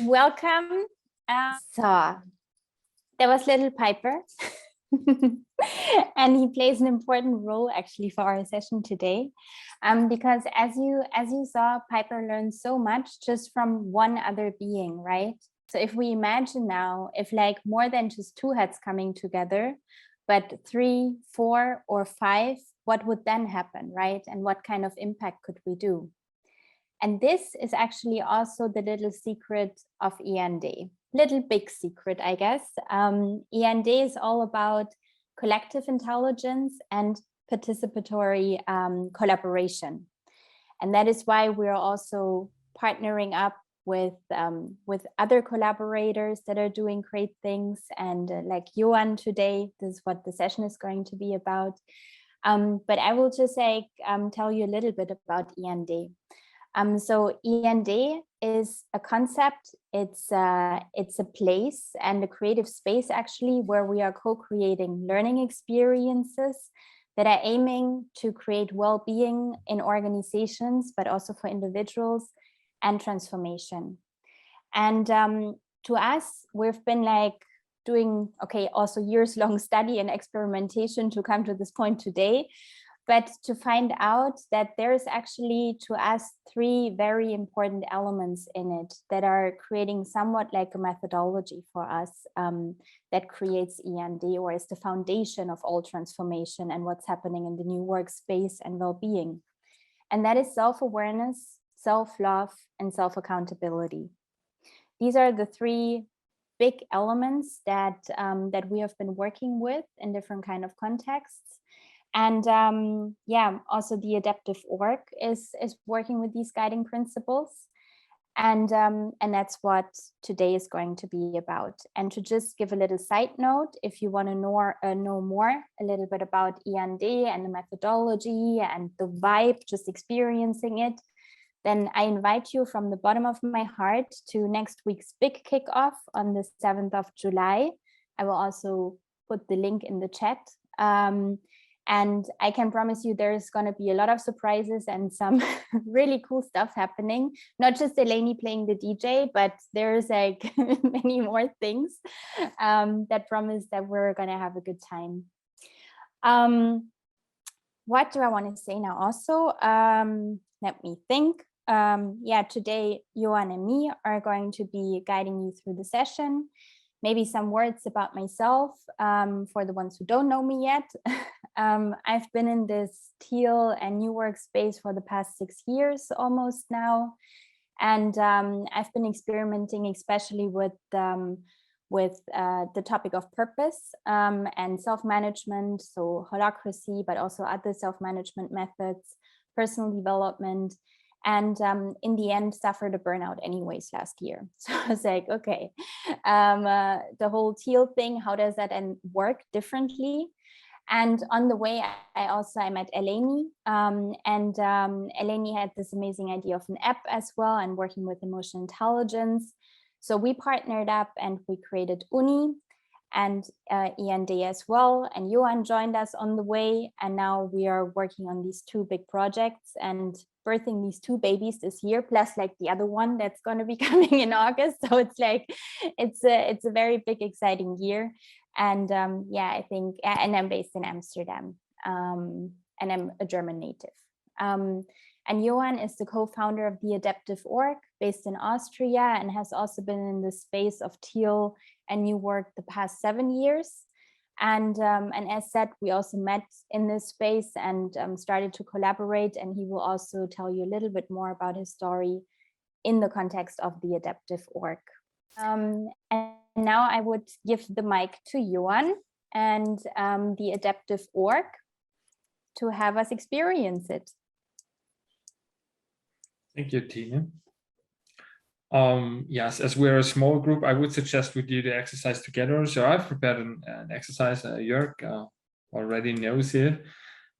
Welcome. So there was little Piper, and he plays an important role actually for our session today, because as you saw, Piper learns so much just from one other being, right? So if we imagine now, if like more than just two heads coming together, but 3, 4, or 5, what would then happen, right? And what kind of impact could we do? And this is actually also the little secret of iande. Little big secret, I guess. Iande is all about collective intelligence and participatory collaboration. And that is why we're also partnering up with other collaborators that are doing great things. And like Johan today, this is what the session is going to be about. But I will just tell you a little bit about iande. So iande is a concept. It's a place and a creative space actually where we are co-creating learning experiences that are aiming to create well-being in organizations, but also for individuals and transformation. And to us, we've been like doing, also years-long study and experimentation to come to this point today. But to find out that there's actually, to us, 3 very important elements in it that are creating somewhat like a methodology for us that creates iande, or is the foundation of all transformation and what's happening in the new workspace and well-being. And that is self-awareness, self-love, and self-accountability. These are the 3 big elements that we have been working with in different kind of contexts. And also the adaptive org is working with these guiding principles. And that's what today is going to be about. And to just give a little side note, if you want to know more a little bit about iande and the methodology and the vibe, just experiencing it, then I invite you from the bottom of my heart to next week's big kickoff on the 7th of July. I will also put the link in the chat. And I can promise you there's going to be a lot of surprises and some really cool stuff happening. Not just Eleni playing the DJ, but there's like many more things that promise that we're going to have a good time. What do I want to say now also? Let me think. Today Johan and me are going to be guiding you through the session. Maybe some words about myself for the ones who don't know me yet. I've been in this teal and new workspace for the past 6 years almost now. And I've been experimenting especially with the topic of purpose and self-management, so holacracy, but also other self-management methods, personal development. And in the end, suffered a burnout anyways last year. So I was like, okay, the whole teal thing, how does that work differently? And on the way, I met Eleni, and Eleni had this amazing idea of an app as well, and working with emotional intelligence. So we partnered up and we created Uni and iande as well. And Johan joined us on the way. And now we are working on these 2 big projects and birthing these 2 babies this year, plus like the other one that's going to be coming in August. So it's like, it's a very big, exciting year. And I think, and I'm based in Amsterdam, and I'm a German native. And Johan is the co-founder of the Adaptive Org, based in Austria, and has also been in the space of teal and new work the past 7 years. And as said, we also met in this space and started to collaborate. And he will also tell you a little bit more about his story in the context of the Adaptive Org. And now I would give the mic to Johan and the Adaptive Org to have us experience it. Thank you, Tina. Yes, as we're a small group, I would suggest we do the exercise together. So I've prepared an exercise, Jörg already knows it.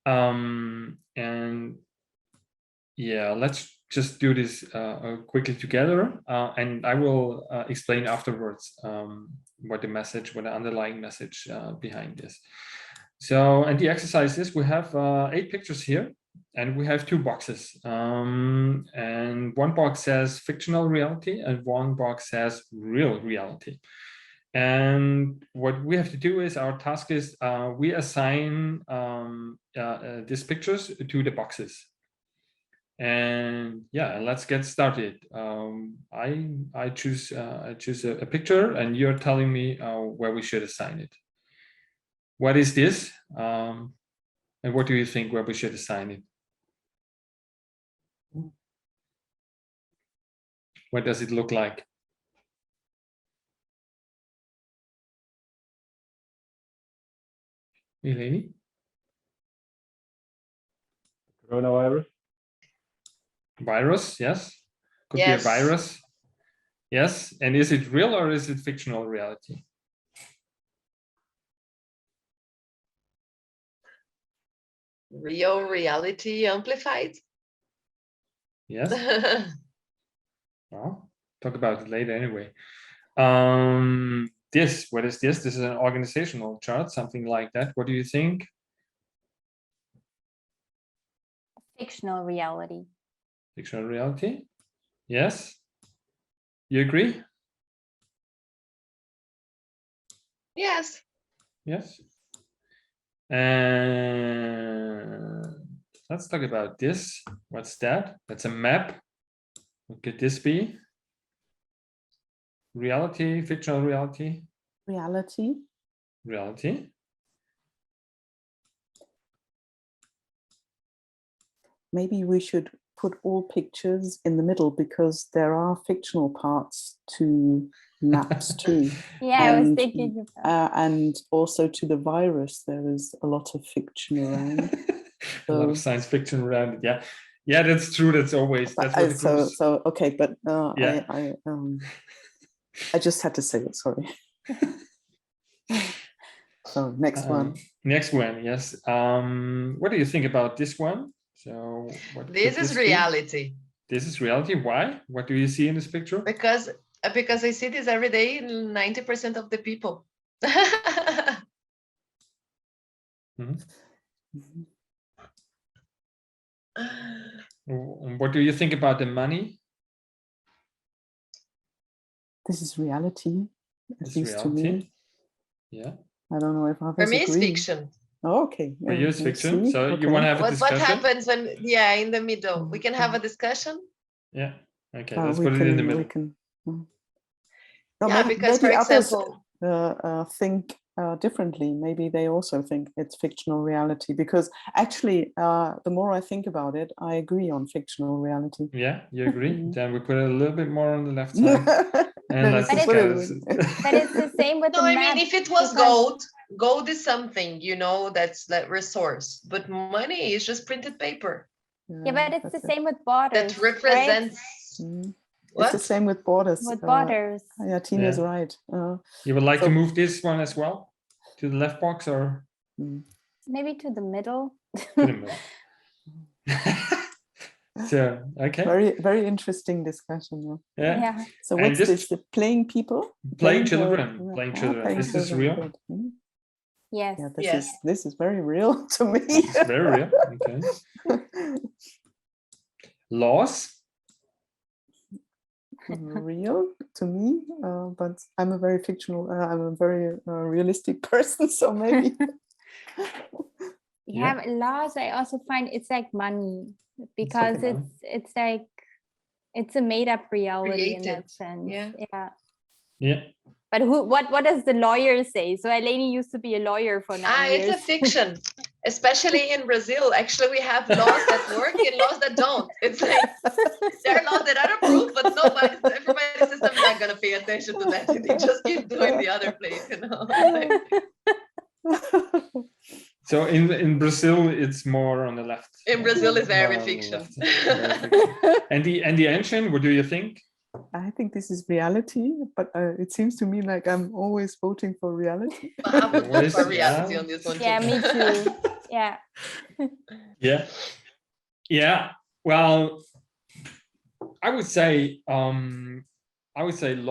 And yeah, let's just do this quickly together. And I will explain afterwards what the underlying message behind this. So, and the exercise is, we have 8 pictures here. and we have two boxes. And one box says fictional reality and one box says real reality. And what we have to do is, our task is we assign these pictures to the boxes. And yeah, let's get started. I choose a picture, and you're telling me where we should assign it. What is this? And what do you think where we should assign it? What does it look like? Eleni? Coronavirus. Virus, yes. Could Yes. be a virus. Yes. And is it real or is it fictional reality? Real reality amplified. Yes. Yes. Well, talk about it later anyway. This, what is this? This is an organizational chart, something like that. What do you think? Fictional reality. Fictional reality? Yes. You agree? Yes. Yes. And let's talk about this. What's that? That's a map. What could this be? Reality, fictional reality? Reality. Reality. Maybe we should put all pictures in the middle, because there are fictional parts to maps too. Yeah, I was And, thinking and also to the virus, there is a lot of fiction around. A lot of So- science fiction around it. Yeah, yeah, that's true. That's always that's what the groups. So okay, but Yeah. I just had to say it. Sorry. So next one. Next one, yes. What do you think about this one? So what This could is be? reality. This is reality. Why? What do you see in this picture? Because I see this every day in 90% of the people. Mhm. Mhm. What do you think about the money? This is reality, at It's least to me. reality. Yeah. I don't know if others For me, it's agree. fiction. Oh, okay. For you, it's let's fiction. see. So you Okay. want to have a What discussion? happens when, yeah, in the middle? We can have a discussion. Yeah. Okay. Oh, Let's we put it in the can- middle. we can, No, Yeah, because for others example, think differently. Maybe they also think it's fictional reality, because actually, the more I think about it, I agree on fictional reality. Yeah, you agree? Mhm. Then we put it a little bit more on the left side. And Then let's it's But discuss. But it's the same with no, the I map. mean, if it was because- gold is something, you know, that's that resource, but money is just printed paper Yeah, but it's the that's it. same with borders. that represents Mhm. It's what? the same with borders. Right? With borders. Yeah, Tina's Yeah. right. You would like So- to move this one as well to the left box or mm. Maybe to the middle. to the middle? So, okay. Very, very interesting discussion. Yeah. Yeah. So And what's this- this? The playing people? Playing the- children. Playing Ah, children. playing Is this children, real? good. Mm. Yes. Yeah, Yes. this is very real to me. It's very real. Okay. Laws. Real to me, but I'm a very fictional. I'm a very realistic person, so maybe. Yeah, but laws, I also find it's like money, because like it's like it's a made up reality in Created, that sense. yeah. Yeah. Yeah. But what does the lawyer say? So Eleni used to be a lawyer for 9 years. It's a fiction, especially in Brazil. Actually, we have laws that work and laws that don't. It's like there are laws that are approved, but everybody says I'm not gonna pay attention to that. They just keep doing the other place, you know. So in Brazil, it's more on the left. In Brazil, it's More very on the fiction. left. Very fiction. And the ancient, what do you think? I think this is reality, but it seems to me like I'm always voting for reality. I would vote for Always, reality yeah. on this one. Yeah, too. me too. Yeah. Yeah. Yeah. Well, I would say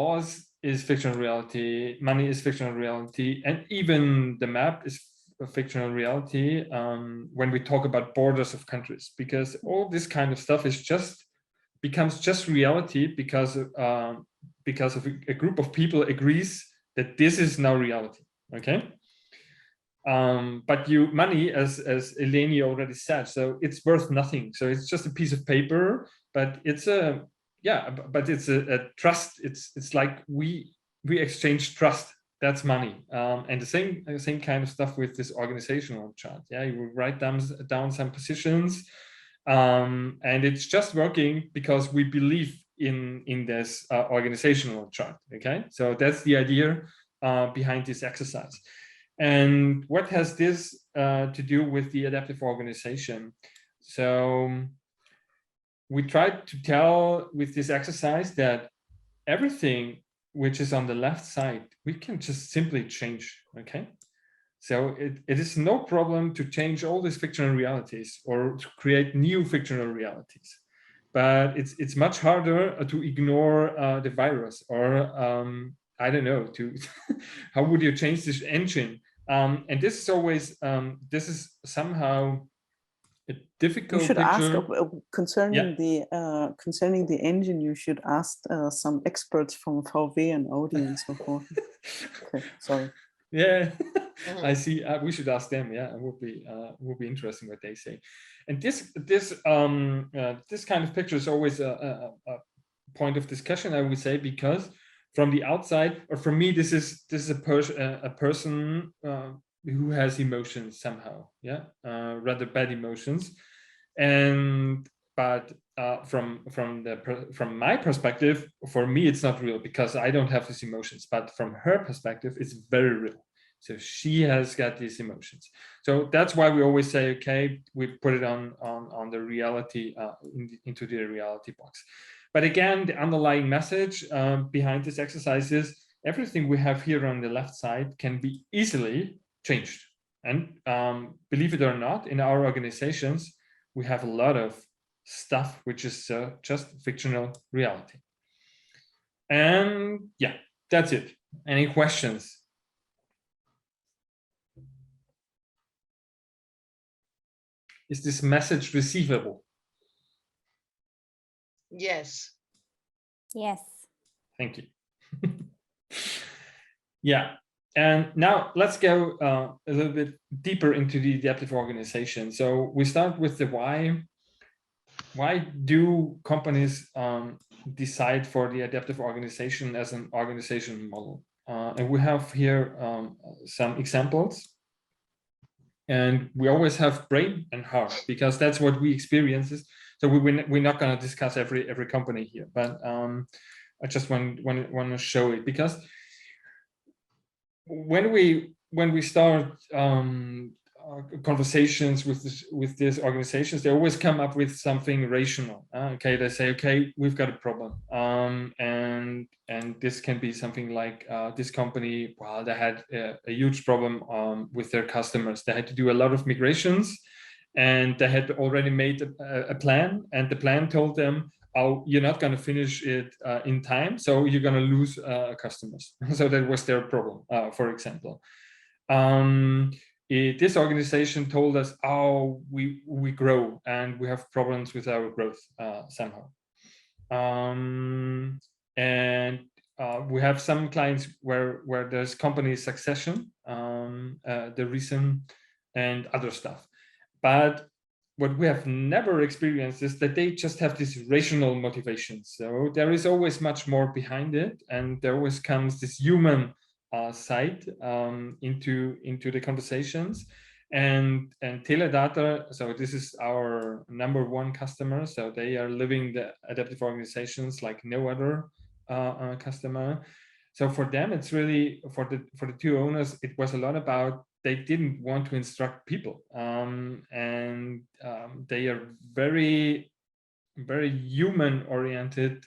laws is fictional reality, money is fictional reality, and even the map is fictional reality when we talk about borders of countries, because all this kind of stuff is becomes just reality because of a group of people agrees that this is now reality. Okay. But money, as Eleni already said, so it's worth nothing. So it's just a piece of paper, but it's a trust. It's like we exchange trust. That's money. And the same kind of stuff with this organizational chart. Yeah, you write down some positions, and it's just working because we believe in this organizational chart. Okay, so that's the idea behind this exercise. And what has this to do with the adaptive organization? So we tried to tell with this exercise that everything which is on the left side, we can just simply change, okay? So it is no problem to change all these fictional realities or to create new fictional realities. But it's much harder to ignore the virus, or I don't know, how would you change this engine? And this is always, this is somehow a difficult You should picture. ask concerning the engine. You should ask some experts from VW and Audi and so forth. Okay, sorry. Yeah, I see. We should ask them. Yeah, it would be interesting what they say. And this kind of picture is always a point of discussion, I would say, because from the outside, or for me, this is a person who has emotions somehow. Yeah, rather bad emotions, but from my perspective, for me, it's not real because I don't have these emotions. But from her perspective, it's very real. So she has got these emotions. So that's why we always say, okay, we put it on the reality, into the reality box. But again, the underlying message behind this exercise is everything we have here on the left side can be easily changed. And believe it or not, in our organizations, we have a lot of stuff which is just fictional reality. And yeah, that's it. Any questions? Is this message receivable? Yes. Yes. Thank you. Yeah. And now let's go a little bit deeper into the adaptive organization. So we start with the why. Why do companies decide for the adaptive organization as an organization model? And we have here some examples. And we always have brain and heart because that's what we experience. So we're not going to discuss every company here, but I just want to show it because when we start conversations with these organizations, they always come up with something rational. Okay, they say, okay, we've got a problem, and this can be something like this company, well, they had a huge problem with their customers. They had to do a lot of migrations, and they had already made a plan, and the plan told them, oh, you're not going to finish it in time, so you're going to lose customers. So that was their problem, for example. This organization told us, oh, we grow and we have problems with our growth somehow. And we have some clients where there's company succession, the reason, and other stuff. But what we have never experienced is that they just have this rational motivation. So there is always much more behind it, and there always comes this human side into the conversations. And Teledata, so this is our #1 customer. So they are living the adaptive organizations like no other customer. So for them, it's really, for the two owners, it was a lot about, they didn't want to instruct people, and they are very, very human-oriented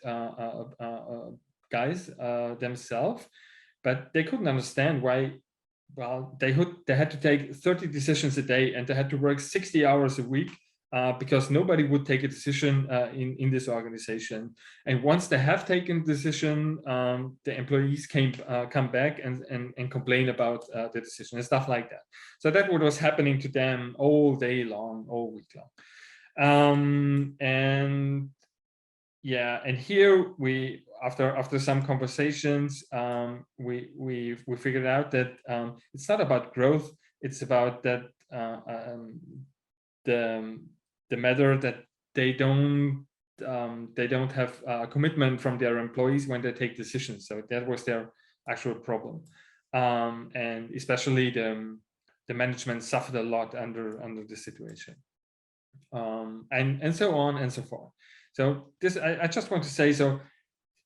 guys themselves, but they couldn't understand why. Well, they had to take 30 decisions a day, and they had to work 60 hours a week because nobody would take a decision in this organization. And once they have taken a decision, the employees come back and complain about the decision and stuff like that. So that's what was happening to them all day long, all week long. And yeah, and here we, after some conversations, we figured out that it's not about growth. It's about that the matter that they don't have a commitment from their employees when they take decisions. So that was their actual problem, and especially the management suffered a lot under the situation, and so on and so forth. So this, I just want to say, so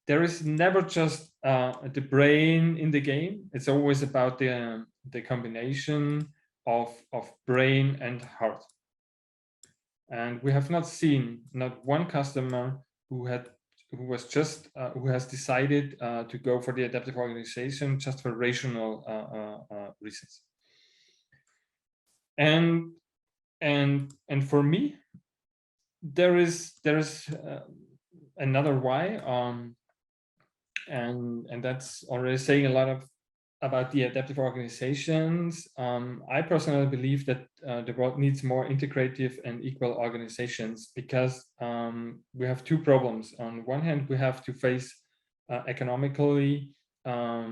there is never just the brain in the game. It's always about the combination of brain and heart. And we have not seen not one customer who has decided to go for the adaptive organization just for rational reasons. And for me, there is another why, and that's already saying a lot about the adaptive organizations. I personally believe that the world needs more integrative and equal organizations, because we have two problems. On one hand, we have to face economically a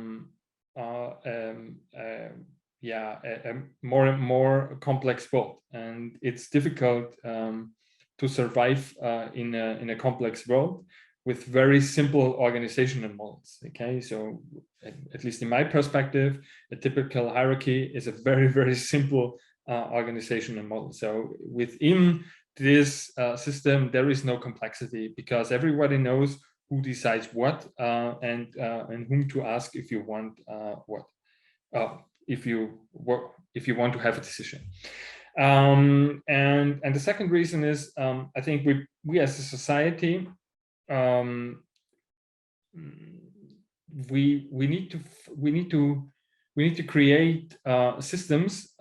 more and more complex world, and it's difficult to survive in a complex world with very simple organizational models. Okay, so at least in my perspective, a typical hierarchy is a very, very simple organizational model. So within this system, there is no complexity, because everybody knows who decides what, and whom to ask if you want what, if you want to have a decision. And the second reason is, I think we as a society, we need to create systems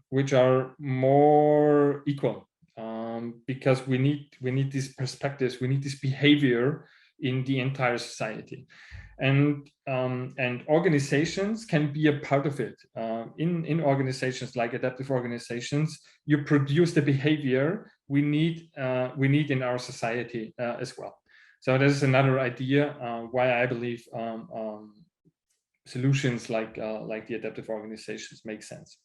which are more equal, because we need these perspectives, we need this behavior in the entire society, and organizations can be a part of it. In organizations like adaptive organizations, you produce the behavior we need in our society as well. So this is another idea why I believe solutions like the adaptive organizations make sense.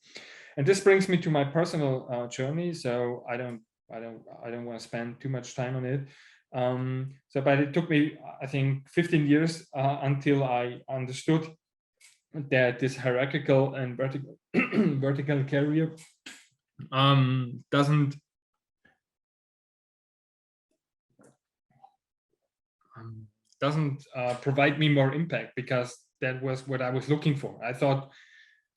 And this brings me to my personal journey. So I don't want to spend too much time on it. But it took me, I think, 15 years until I understood that this hierarchical and vertical career doesn't provide me more impact, because that was what I was looking for. I thought,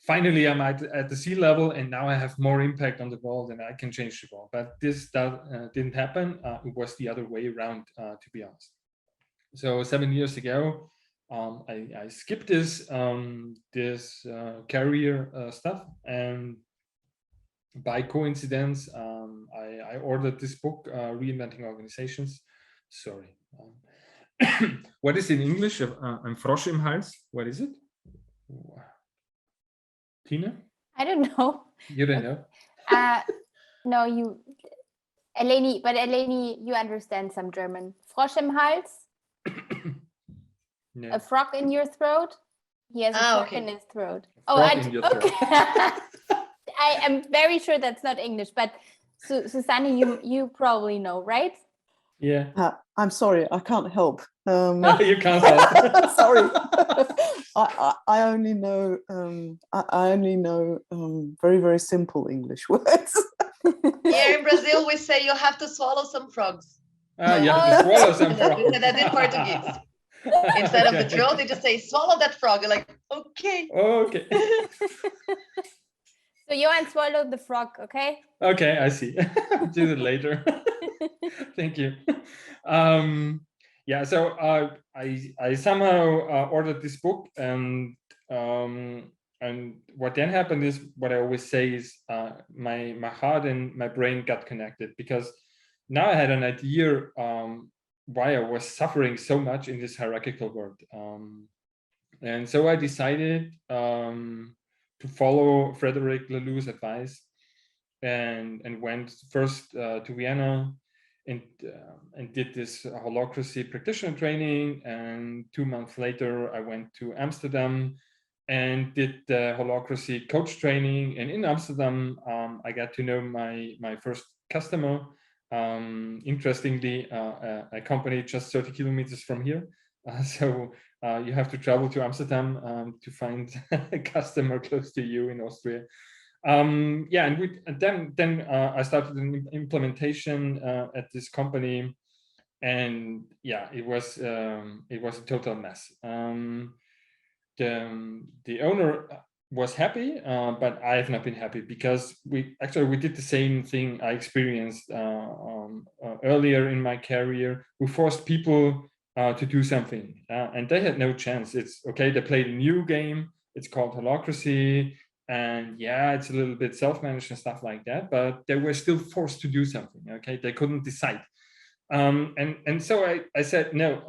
finally, I'm at the sea level, and now I have more impact on the world, and I can change the world. But this didn't happen. It was the other way around, to be honest. So 7 years ago, I skipped this career stuff, and by coincidence, I ordered this book, Reinventing Organizations. Sorry. What is in English? Ein Frosch im Hals. What is it? Tina? I don't know. You don't know? No, Eleni, but Eleni, you understand some German. Frosch im Hals? No. A frog in your throat? He has a frog okay. in his throat. In your throat. I am very sure that's not English, but Susanne, you probably know, right? Yeah. I'm sorry, I can't help. No, you can't help. Sorry, I only know very, very simple English words. Here in Brazil, we say you have to swallow some frogs. You have to swallow some frog. That in Portuguese. Instead of the throat, they just say, swallow that frog. You're like, okay. Okay. So Johan swallowed the frog, okay? Okay, I see. Do it later. Thank you. Yeah, so I somehow ordered this book, and and what then happened is, what I always say is, my heart and my brain got connected, because now I had an idea why I was suffering so much in this hierarchical world. And so I decided to follow Frederic Laloux's advice, and went first to Vienna, and did this holacracy practitioner training. And 2 months later, I went to Amsterdam and did the holacracy coach training. And in Amsterdam, I got to know my first customer. Interestingly, a company just 30 kilometers from here. So you have to travel to Amsterdam to find a customer close to you in Austria. Yeah, and then I started an implementation at this company, and yeah, it was a total mess. The owner was happy, but I have not been happy, because we did the same thing I experienced earlier in my career. We forced people to do something, and they had no chance. It's okay, they played a new game, it's called holacracy, and yeah, it's a little bit self-managed and stuff like that, but they were still forced to do something. Okay, they couldn't decide. And so I said, no,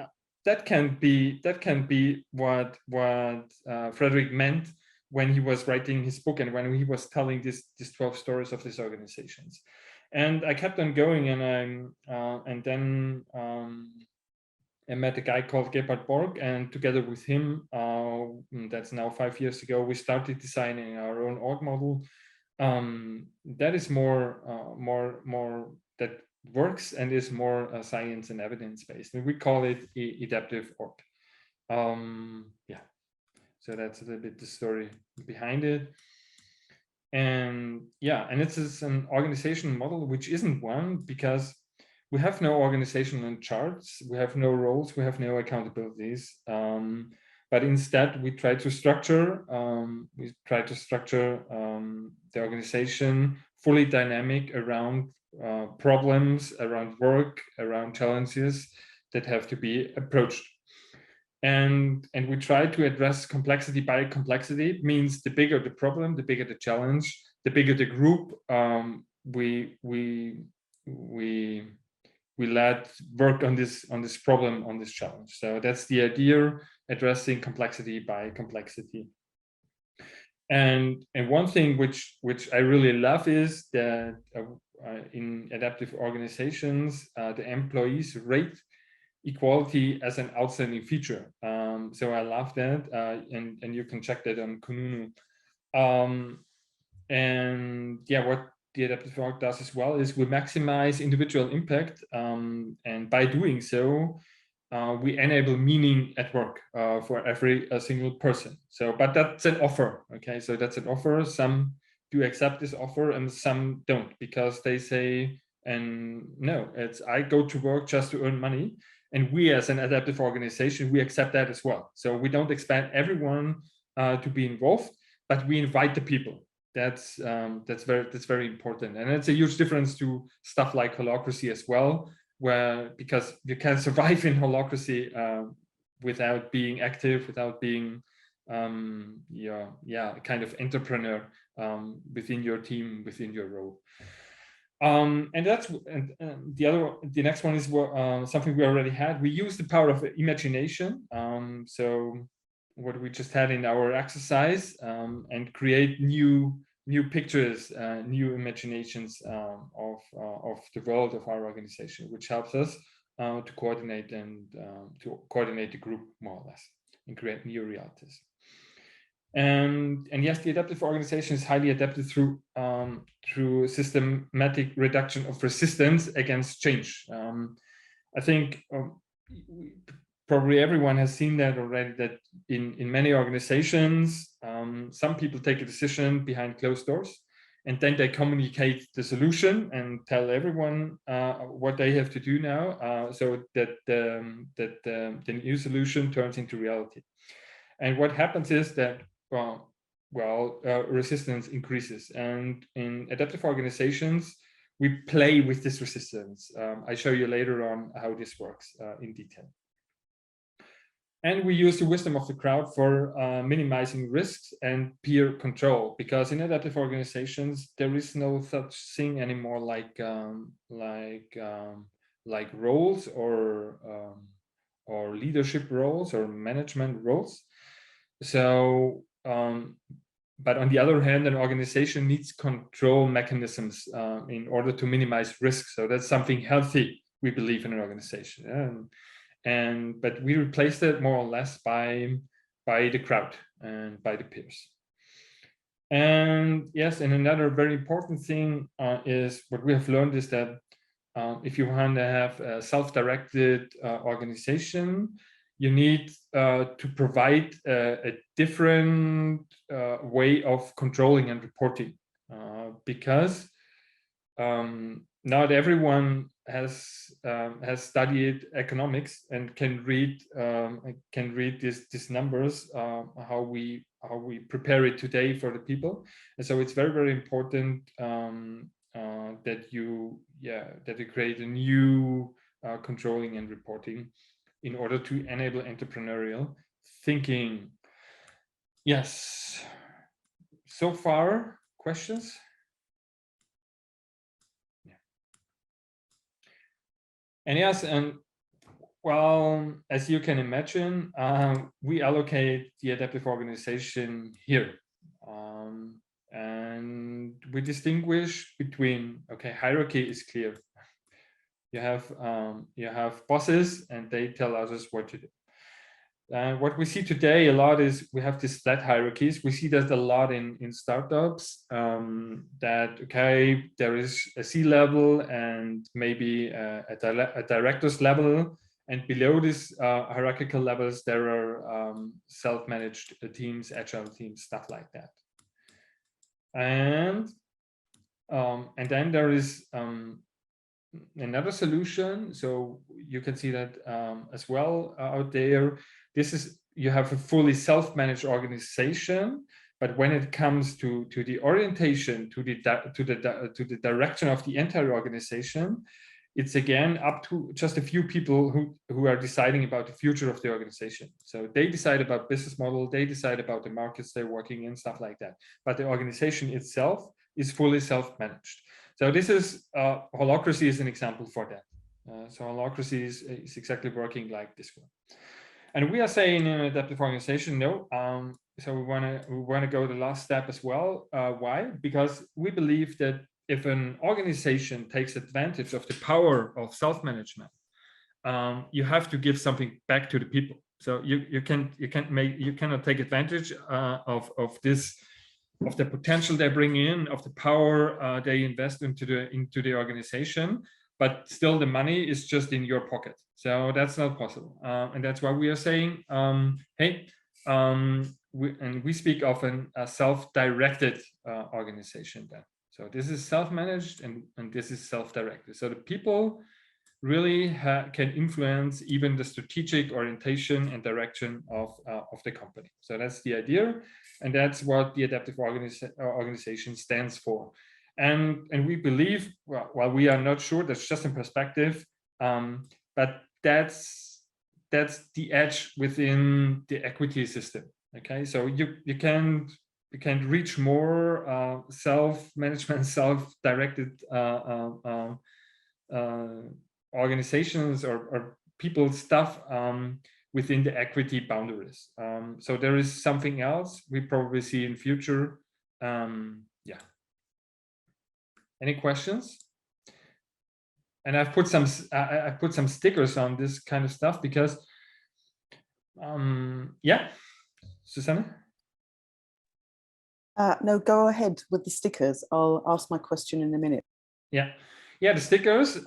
that can be what Frederick meant when he was writing his book, and when he was telling these 12 stories of these organizations. And I kept on going, and then I met a guy called Gebhard Borg, and together with him, that's now 5 years ago, we started designing our own org model that is more that works and is more science and evidence based, and we call it adaptive org. Yeah, so that's a little bit the story behind it. And yeah, and it's an organization model which isn't one, because we have no organizational charts, we have no roles, we have no accountabilities, but instead we try to structure the organization fully dynamic around problems, around work, around challenges that have to be approached. And we try to address complexity by complexity. It means the bigger the problem, the bigger the challenge, the bigger the group, we let work on this problem, on this challenge. So that's the idea, addressing complexity by complexity. And one thing which I really love is that in adaptive organizations, the employees rate equality as an outstanding feature. So I love that, and you can check that on Kununu. And yeah, what the adaptive org does as well is we maximize individual impact, and by doing so, we enable meaning at work for every single person. So, but that's an offer, okay? So that's an offer. Some do accept this offer, and some don't, because they say, and no, it's I go to work just to earn money. And we, as an adaptive organization, we accept that as well. So we don't expect everyone to be involved, but we invite the people. That's very important, and it's a huge difference to stuff like holacracy as well, where because you can survive in holacracy without being active, without being kind of entrepreneur within your team, within your role. And that's the next one is something we already had. We use the power of imagination. So what we just had in our exercise, and create new pictures, new imaginations of the world of our organization, which helps us to coordinate the group more or less and create new realities. And yes, the adaptive organization is highly adapted through systematic reduction of resistance against change. I think probably everyone has seen that already, that in many organizations, some people take a decision behind closed doors, and then they communicate the solution and tell everyone what they have to do now, so that the new solution turns into reality. And what happens is that resistance increases, and in adaptive organizations, we play with this resistance. I show you later on how this works in detail. And we use the wisdom of the crowd for minimizing risks and peer control, because in adaptive organizations there is no such thing anymore like roles or leadership roles or management roles. So, but on the other hand, an organization needs control mechanisms in order to minimize risk. So that's something healthy, we believe, in an organization. But we replaced it more or less by the crowd and by the peers. And yes, and another very important thing is what we have learned is that if you want to have a self-directed organization, you need to provide a different way of controlling and reporting, because not everyone has studied economics and can read these numbers, how we prepare it today for the people. And so it's very, very important that you create a new controlling and reporting in order to enable entrepreneurial thinking. Yes. So far, questions? And yes, and well, as you can imagine, we allocate the adaptive organization here. And we distinguish between, okay, hierarchy is clear. You have bosses and they tell others what to do. What we see today a lot is we have these flat hierarchies. We see that a lot in startups, that, okay, there is a C-level and maybe a director's level. And below these hierarchical levels, there are self-managed teams, agile teams, stuff like that. And then there is another solution. So you can see that as well out there. This is, you have a fully self-managed organization, but when it comes to the orientation, to the direction of the entire organization, it's again up to just a few people who are deciding about the future of the organization. So they decide about business model, they decide about the markets they're working in, stuff like that. But the organization itself is fully self-managed. So this is, holacracy is an example for that. So holacracy is exactly working like this one. And we are saying in an adaptive organization, no. So we want to go the last step as well. Why? Because we believe that if an organization takes advantage of the power of self-management, you have to give something back to the people. So you cannot take advantage of the potential they bring in, of the power they invest into the organization, but still the money is just in your pocket. So that's not possible, and that's why we are saying, hey, we speak often a self-directed organization then. So this is self-managed and this is self-directed. So the people really can influence even the strategic orientation and direction of the company. So that's the idea, and that's what the adaptive organization stands for. And we believe, well, while we are not sure, that's just in perspective, but that's the edge within the equity system. Okay, so you can't reach more self-management, self-directed organizations or people stuff within the equity boundaries. So there is something else we probably see in future. Yeah. Any questions? And I've put some stickers on this kind of stuff because yeah, Susanne? No, go ahead with the stickers. I'll ask my question in a minute. Yeah, the stickers.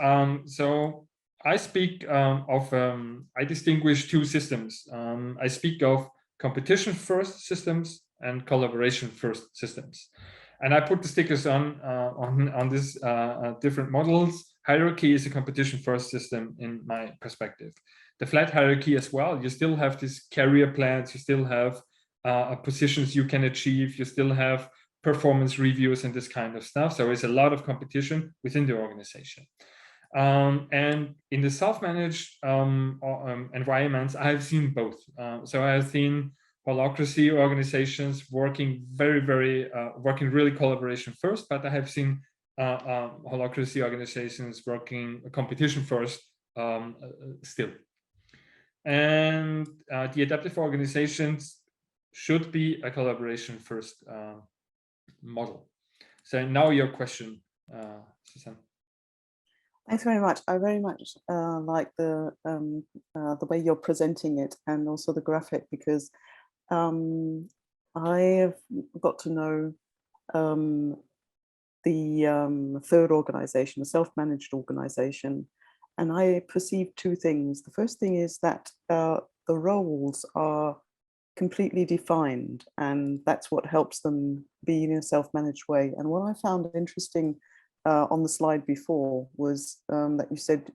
So I speak I distinguish two systems. I speak of competition first systems and collaboration first systems. And I put the stickers on these different models. Hierarchy is a competition first system in my perspective. The flat hierarchy as well. You still have these career plans. You still have positions you can achieve. You still have performance reviews and this kind of stuff. So it's a lot of competition within the organization. And in the self-managed environments, I've seen both. So I've seen holacracy organizations working working really collaboration first, but I have seen holacracy organizations working competition first still. And the adaptive organizations should be a collaboration first model. So now your question, Susanne. Thanks very much. I very much like the way you're presenting it, and also the graphic, because I have got to know the third organization, the self-managed organization, and I perceive two things. The first thing is that the roles are completely defined, and that's what helps them be in a self-managed way. And what I found interesting on the slide before was that you said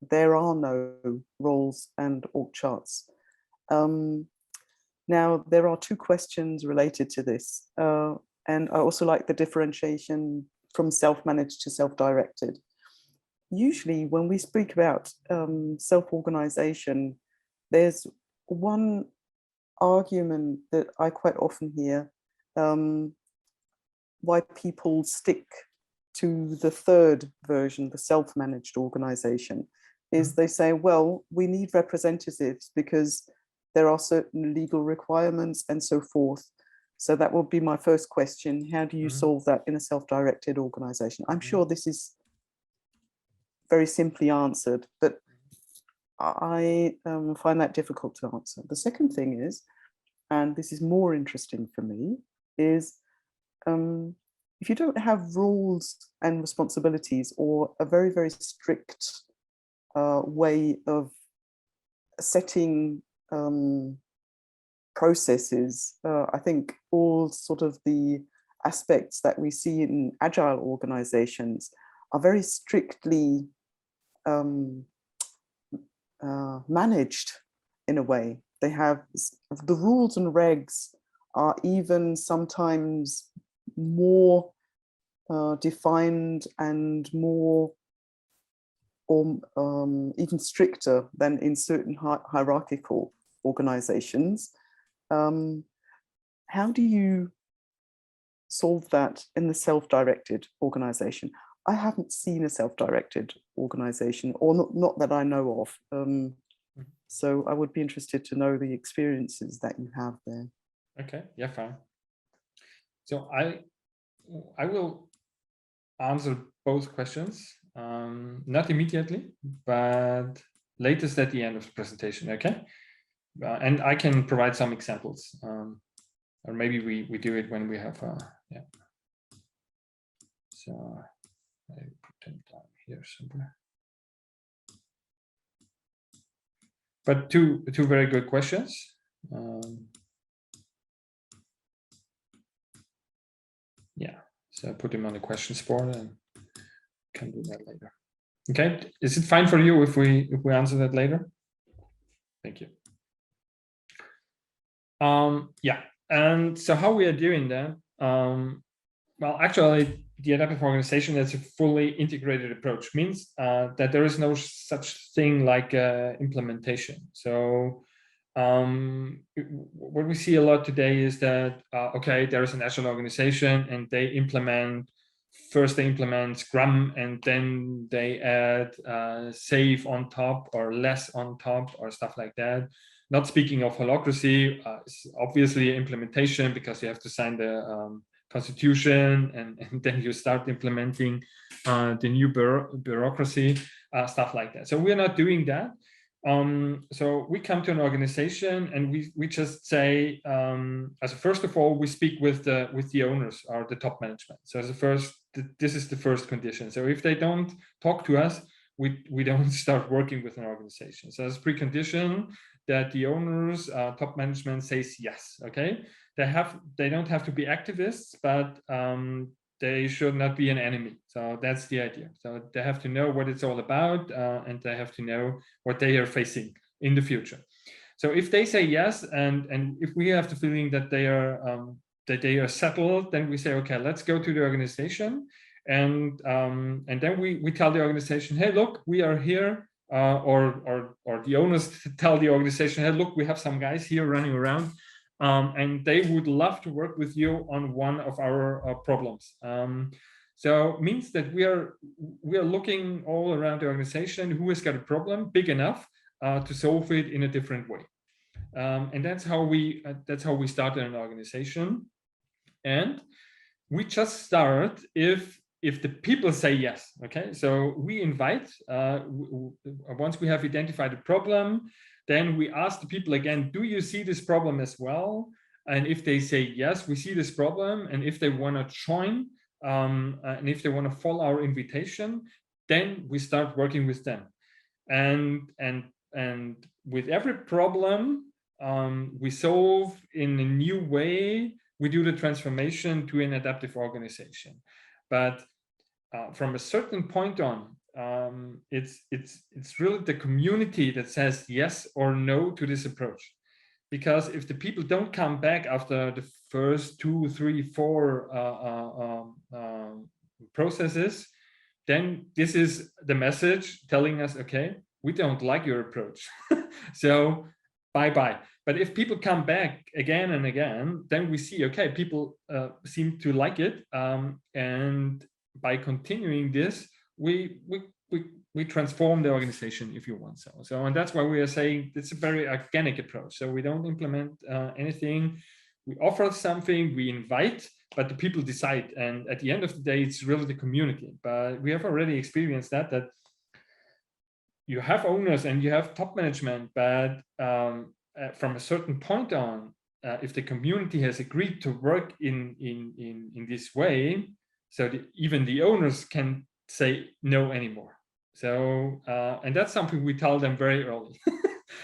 there are no roles and org charts. Now, there are two questions related to this. And I also like the differentiation from self-managed to self-directed. Usually when we speak about self-organization, there's one argument that I quite often hear why people stick to the third version, the self-managed organization, is they say, well, we need representatives because there are certain legal requirements and so forth. So that would be my first question. How do you solve that in a self-directed organization? I'm sure this is very simply answered, but I find that difficult to answer. The second thing is, and this is more interesting for me, is if you don't have rules and responsibilities, or a very, very strict way of setting processes, I think all sort of the aspects that we see in agile organizations are very strictly managed in a way. They have the rules and regs are even sometimes more defined and more, or even stricter than in certain hierarchical organizations. How do you solve that in the self-directed organization? I haven't seen a self-directed organization, or not that I know of. So I would be interested to know the experiences that you have there. Okay, yeah, fine. So I will answer both questions, not immediately, but latest at the end of the presentation, okay? And I can provide some examples, or maybe we do it when we have, yeah. So I put them down here somewhere. But two very good questions. Yeah, so I put them on the questions board and can do that later. Okay, is it fine for you if we answer that later? Thank you. Yeah, and so how we are doing that? Well, actually, the adaptive organization is a fully integrated approach, means that there is no such thing like implementation. So what we see a lot today is that, okay, there is an agile organization and they implement Scrum, and then they add SAFe on top or less on top or stuff like that. Not speaking of holacracy, it's obviously implementation, because you have to sign the constitution and then you start implementing the new bureaucracy, stuff like that. So we're not doing that. So we come to an organization and we just say, as first of all, we speak with the owners or the top management. So as a first, this is the first condition. So if they don't talk to us, we don't start working with an organization. So as a precondition that the owners, top management says yes. Okay, they don't have to be activists, but they should not be an enemy. So that's the idea. So they have to know what it's all about, and they have to know what they are facing in the future. So if they say yes, and if we have the feeling that they are settled, then we say, okay, let's go to the organization And then we tell the organization, hey, look, we are here, or the owners tell the organization, hey, look, we have some guys here running around, and they would love to work with you on one of our problems. So it means that we are looking all around the organization who has got a problem big enough to solve it in a different way. And that's how we started an organization. And we just start if the people say yes. Okay, so we invite, once we have identified a problem, then we ask the people again, do you see this problem as well? And if they say yes, we see this problem, and if they want to join, and if they want to follow our invitation, then we start working with them. And with every problem we solve in a new way, we do the transformation to an adaptive organization. But from a certain point on, it's really the community that says yes or no to this approach. Because if the people don't come back after the first 2, 3, 4 processes, then this is the message telling us, okay, we don't like your approach. So bye-bye. But if people come back again and again, then we see, okay, people seem to like it. And by continuing this, we transform the organization, if you want so. And that's why we are saying it's a very organic approach. So we don't implement anything. We offer something, we invite, but the people decide. And at the end of the day, it's really the community. But we have already experienced that you have owners and you have top management, but from a certain point on, if the community has agreed to work in this way, so even the owners can say no anymore. So, and that's something we tell them very early.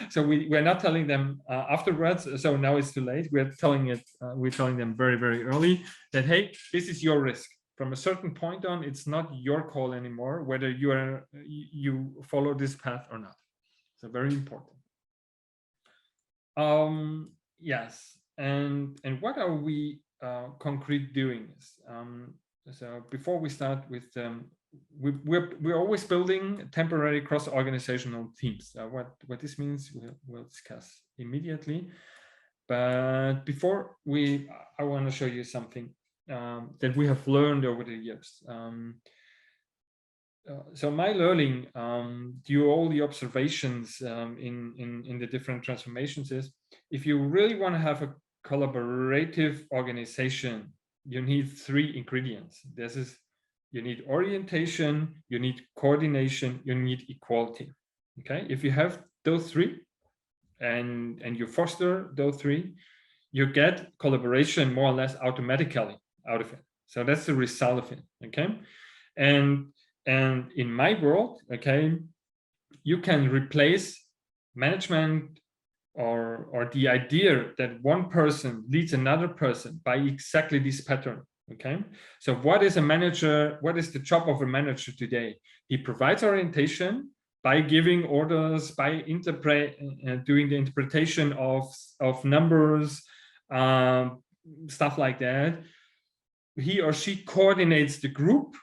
So we're not telling them afterwards, so now it's too late. We're telling them very, very early that, hey, this is your risk. From a certain point on, it's not your call anymore, whether you follow this path or not. So very important. Yes, and what are we concrete doing this? So before we start with we're always building temporary cross-organizational teams. What this means, we'll discuss immediately. But before I want to show you something that we have learned over the years. So my learning, due all the observations in the different transformations, is if you really want to have a collaborative organization, you need 3 ingredients. You need orientation, you need coordination, you need equality. Okay, if you have those 3 and you foster those 3, you get collaboration more or less automatically out of it. So that's the result of it. Okay, and in my world, okay, you can replace management or the idea that one person leads another person by exactly this pattern. Okay, so what is a manager? What is the job of a manager today? He provides orientation by giving orders, by doing the interpretation of numbers, stuff like that. He or she coordinates the group,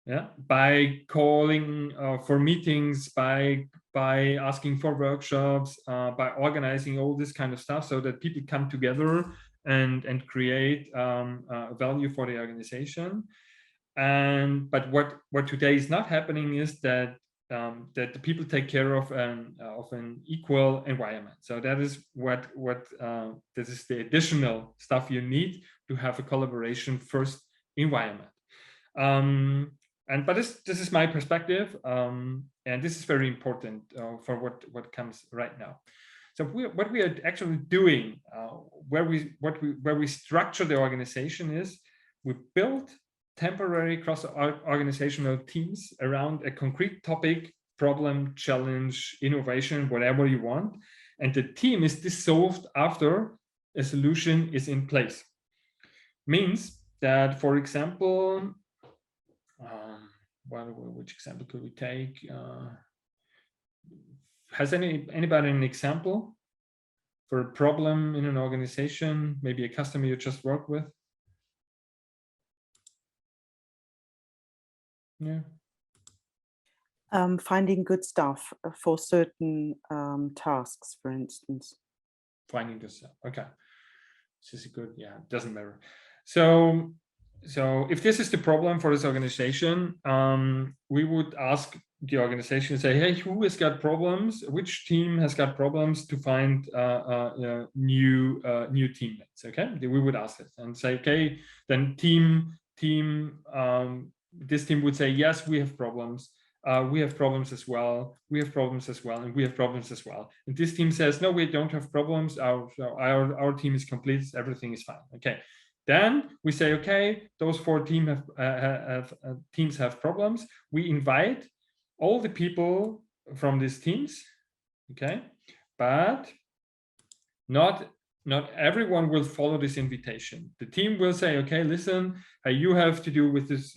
yeah, by calling for meetings, by asking for workshops, by organizing all this kind of stuff, so that people come together and create value for the organization. But what today is not happening is that the people take care of an equal environment. So that is what this is the additional stuff you need to have a collaboration first environment. But this is my perspective, and this is very important for what comes right now. So what we are actually doing, where we structure the organization, is we build temporary cross-organizational teams around a concrete topic, problem, challenge, innovation, whatever you want, and the team is dissolved after a solution is in place. Means that, for example, which example could we take? Has anybody an example for a problem in an organization, maybe a customer you just worked with? Yeah. Finding good stuff for certain tasks, for instance. Finding this. Okay. This is good. Yeah, it doesn't matter. So if this is the problem for this organization, we would ask the organization, say, hey, who has got problems? Which team has got problems to find new teammates? Okay, we would ask it and say, okay, then this team would say, yes, we have problems. We have problems as well. We have problems as well, and we have problems as well. And this team says, no, we don't have problems. Our team is complete. Everything is fine. Okay. Then we say, okay, those 4 teams have problems. We invite all the people from these teams. Okay, but not everyone will follow this invitation. The team will say, okay, listen, you have to do with this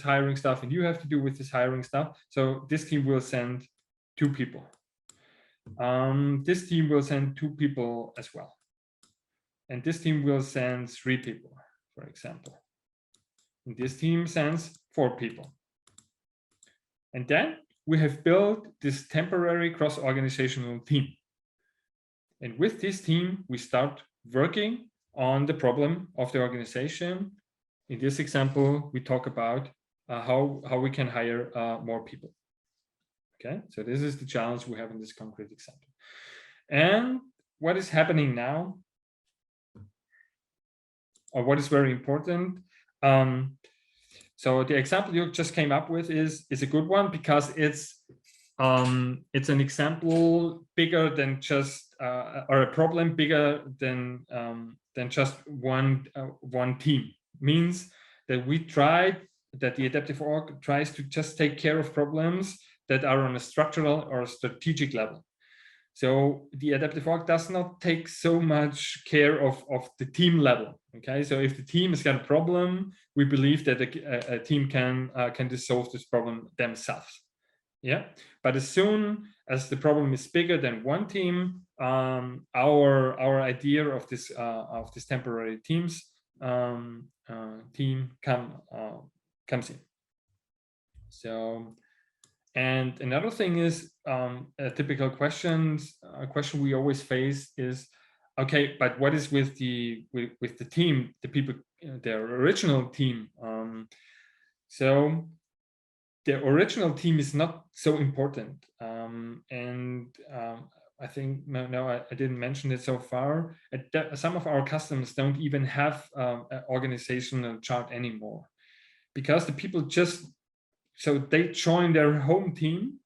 hiring stuff, and you have to do with this hiring stuff. So this team will send 2 people. This team will send 2 people as well. And this team will send 3 people, for example. And this team sends 4 people. And then we have built this temporary cross-organizational team. And with this team, we start working on the problem of the organization. In this example, we talk about how we can hire more people. Okay, so this is the challenge we have in this concrete example. And what is happening now, or what is very important, so the example you just came up with is a good one, because it's an example bigger than just or a problem bigger than just one team. Means that the adaptive org tries to just take care of problems that are on a structural or strategic level. So the adaptive org does not take so much care of the team level. Okay, so if the team has got a problem, we believe that a team can solve this problem themselves. Yeah, but as soon as the problem is bigger than one team, our idea of this temporary teams team comes in. So. And another thing is a typical question we always face is, okay, but what is with the team, the people, their original team? So the original team is not so important, I think I didn't mention it so far. Some of our customers don't even have an organizational chart anymore, because the people just. So they join their home team,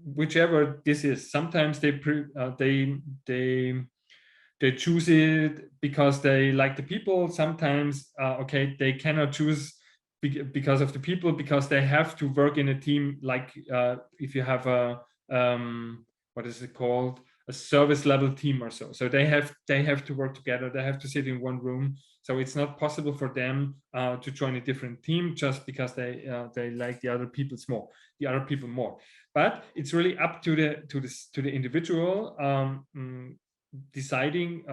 whichever this is. Sometimes they choose it because they like the people. Sometimes okay, they cannot choose because of the people, because they have to work in a team. Like if you have a what is it called, a service level team or so. So they have to work together. They have to sit in one room. So it's not possible for them to join a different team just because they like the other people more. But it's really up to the individual deciding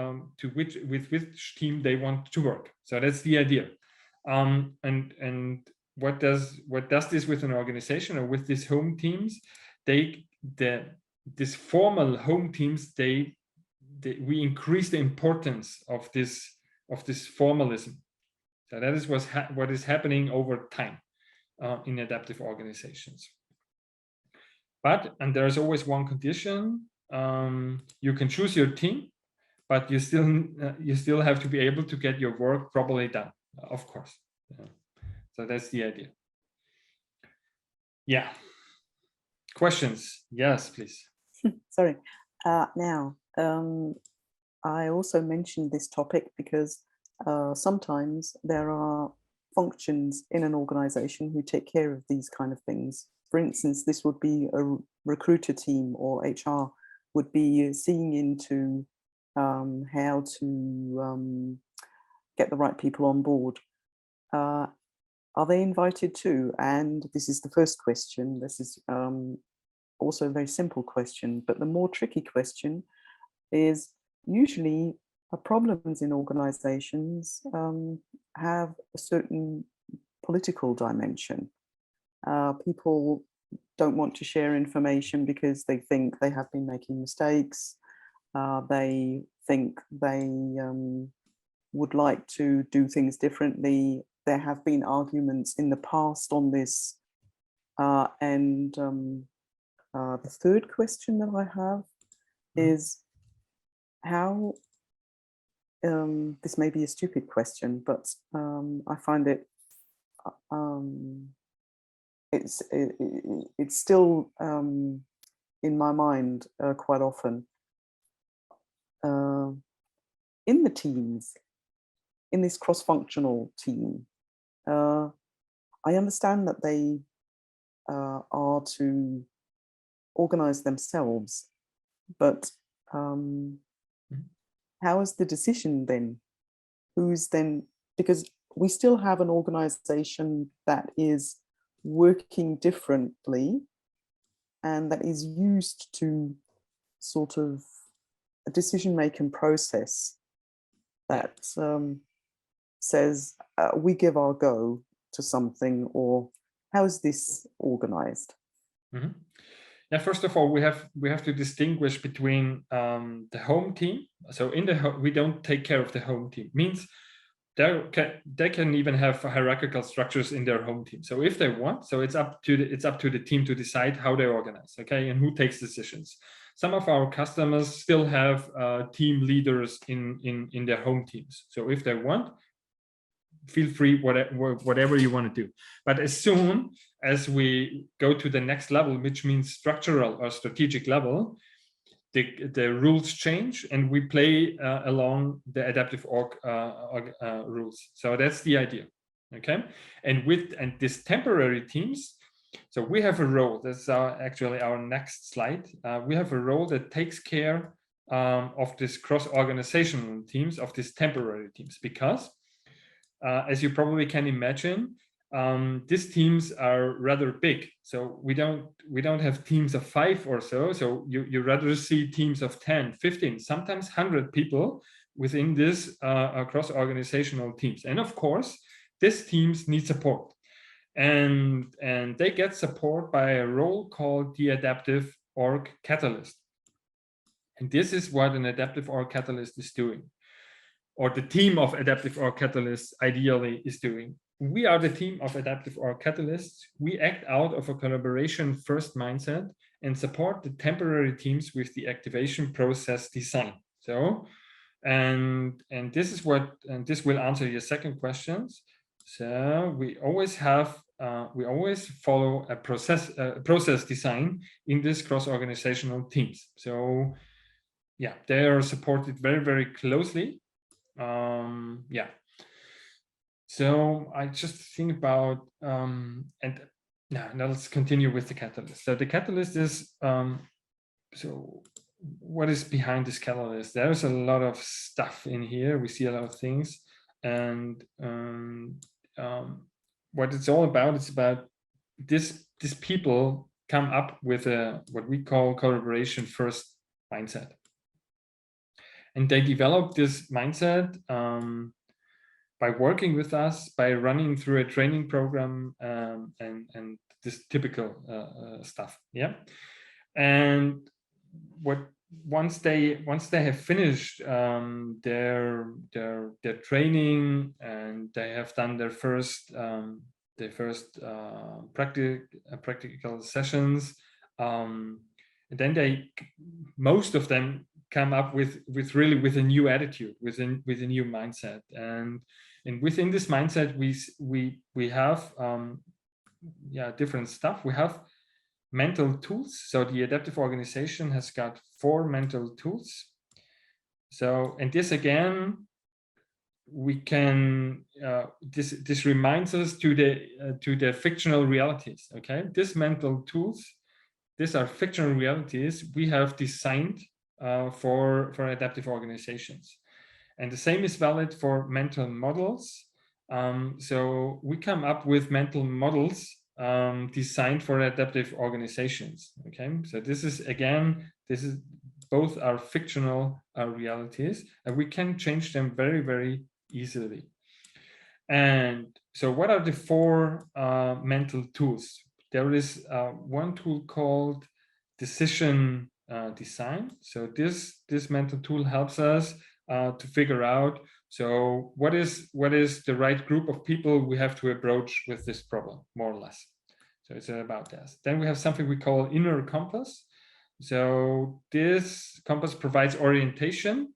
with which team they want to work. So that's the idea. And what does this with an organization or with these home teams? This formal home teams, we increase the importance of this formalism. So that is what is happening over time in adaptive organizations. And there's always one condition: you can choose your team, but you still have to be able to get your work properly done, of course. Yeah. So that's the idea. Yeah. Questions? Yes, please. Sorry. Now, I also mentioned this topic because sometimes there are functions in an organization who take care of these kind of things. For instance, this would be a recruiter team, or HR would be seeing into how to get the right people on board. Are they invited too? And this is the first question. This is also a very simple question, but the more tricky question is, usually problems in organizations have a certain political dimension. People don't want to share information because they think they have been making mistakes. They think they would like to do things differently. There have been arguments in the past on this. And the third question that I have is how, this may be a stupid question, but I find it, it's still in my mind quite often. In the teams, in this cross-functional team, I understand that they are to organize themselves, but how is the decision then? Who's then, because we still have an organization that is working differently and that is used to sort of a decision-making process that says we give our go to something, or how is this organized? Mm-hmm. Yeah, first of all, we have to distinguish between the home team. So in the we don't take care of the home team. Means they can even have hierarchical structures in their home team. So if they want, so it's up to the team to decide how they organize, okay, and who takes decisions. Some of our customers still have team leaders in their home teams. So if they want, feel free, whatever you want to do. But as soon as we go to the next level, which means structural or strategic level, the rules change and we play along the adaptive org rules. So that's the idea, okay? And these temporary teams, so we have a role, that's actually our next slide. We have a role that takes care of this cross-organizational teams, of these temporary teams, because as you probably can imagine, these teams are rather big. So we don't have teams of 5 or so. So you rather see teams of 10, 15, sometimes 100 people within this cross-organizational teams. And of course, these teams need support. And they get support by a role called the adaptive org catalyst. And this is what an adaptive org catalyst is doing, or the team of adaptive org catalysts ideally is doing. We are the team of adaptive org catalysts. We act out of a collaboration first mindset and support the temporary teams with the activation process design. So, and this is what, and this will answer your second questions. So we always have, we always follow a process design in this cross-organizational teams. So yeah, they are supported very, very closely. Yeah, so I just think about and now let's continue with the catalyst. So the catalyst is so what is behind this catalyst? There's a lot of stuff in here. We see a lot of things, and what it's all about, it's about these people come up with a what we call collaboration first mindset. And they develop this mindset by working with us, by running through a training program, and this typical stuff. Yeah, and once they have finished their training and they have done their first practical sessions, then most of them come up with a new attitude, with a new mindset, and within this mindset we have different stuff. We have mental tools. So the adaptive organization has got 4 mental tools. So, and this again, we can this reminds us to the fictional realities. Okay, these mental tools, these are fictional realities we have designed for adaptive organizations, and the same is valid for mental models. So we come up with mental models designed for adaptive organizations. Okay, so this is both are fictional realities, and we can change them very, very easily. And so what are the 4 mental tools? there is one tool called decision design. So this mental tool helps us to figure out, so what is the right group of people we have to approach with this problem, more or less. So it's about that. Then we have something we call inner compass. So this compass provides orientation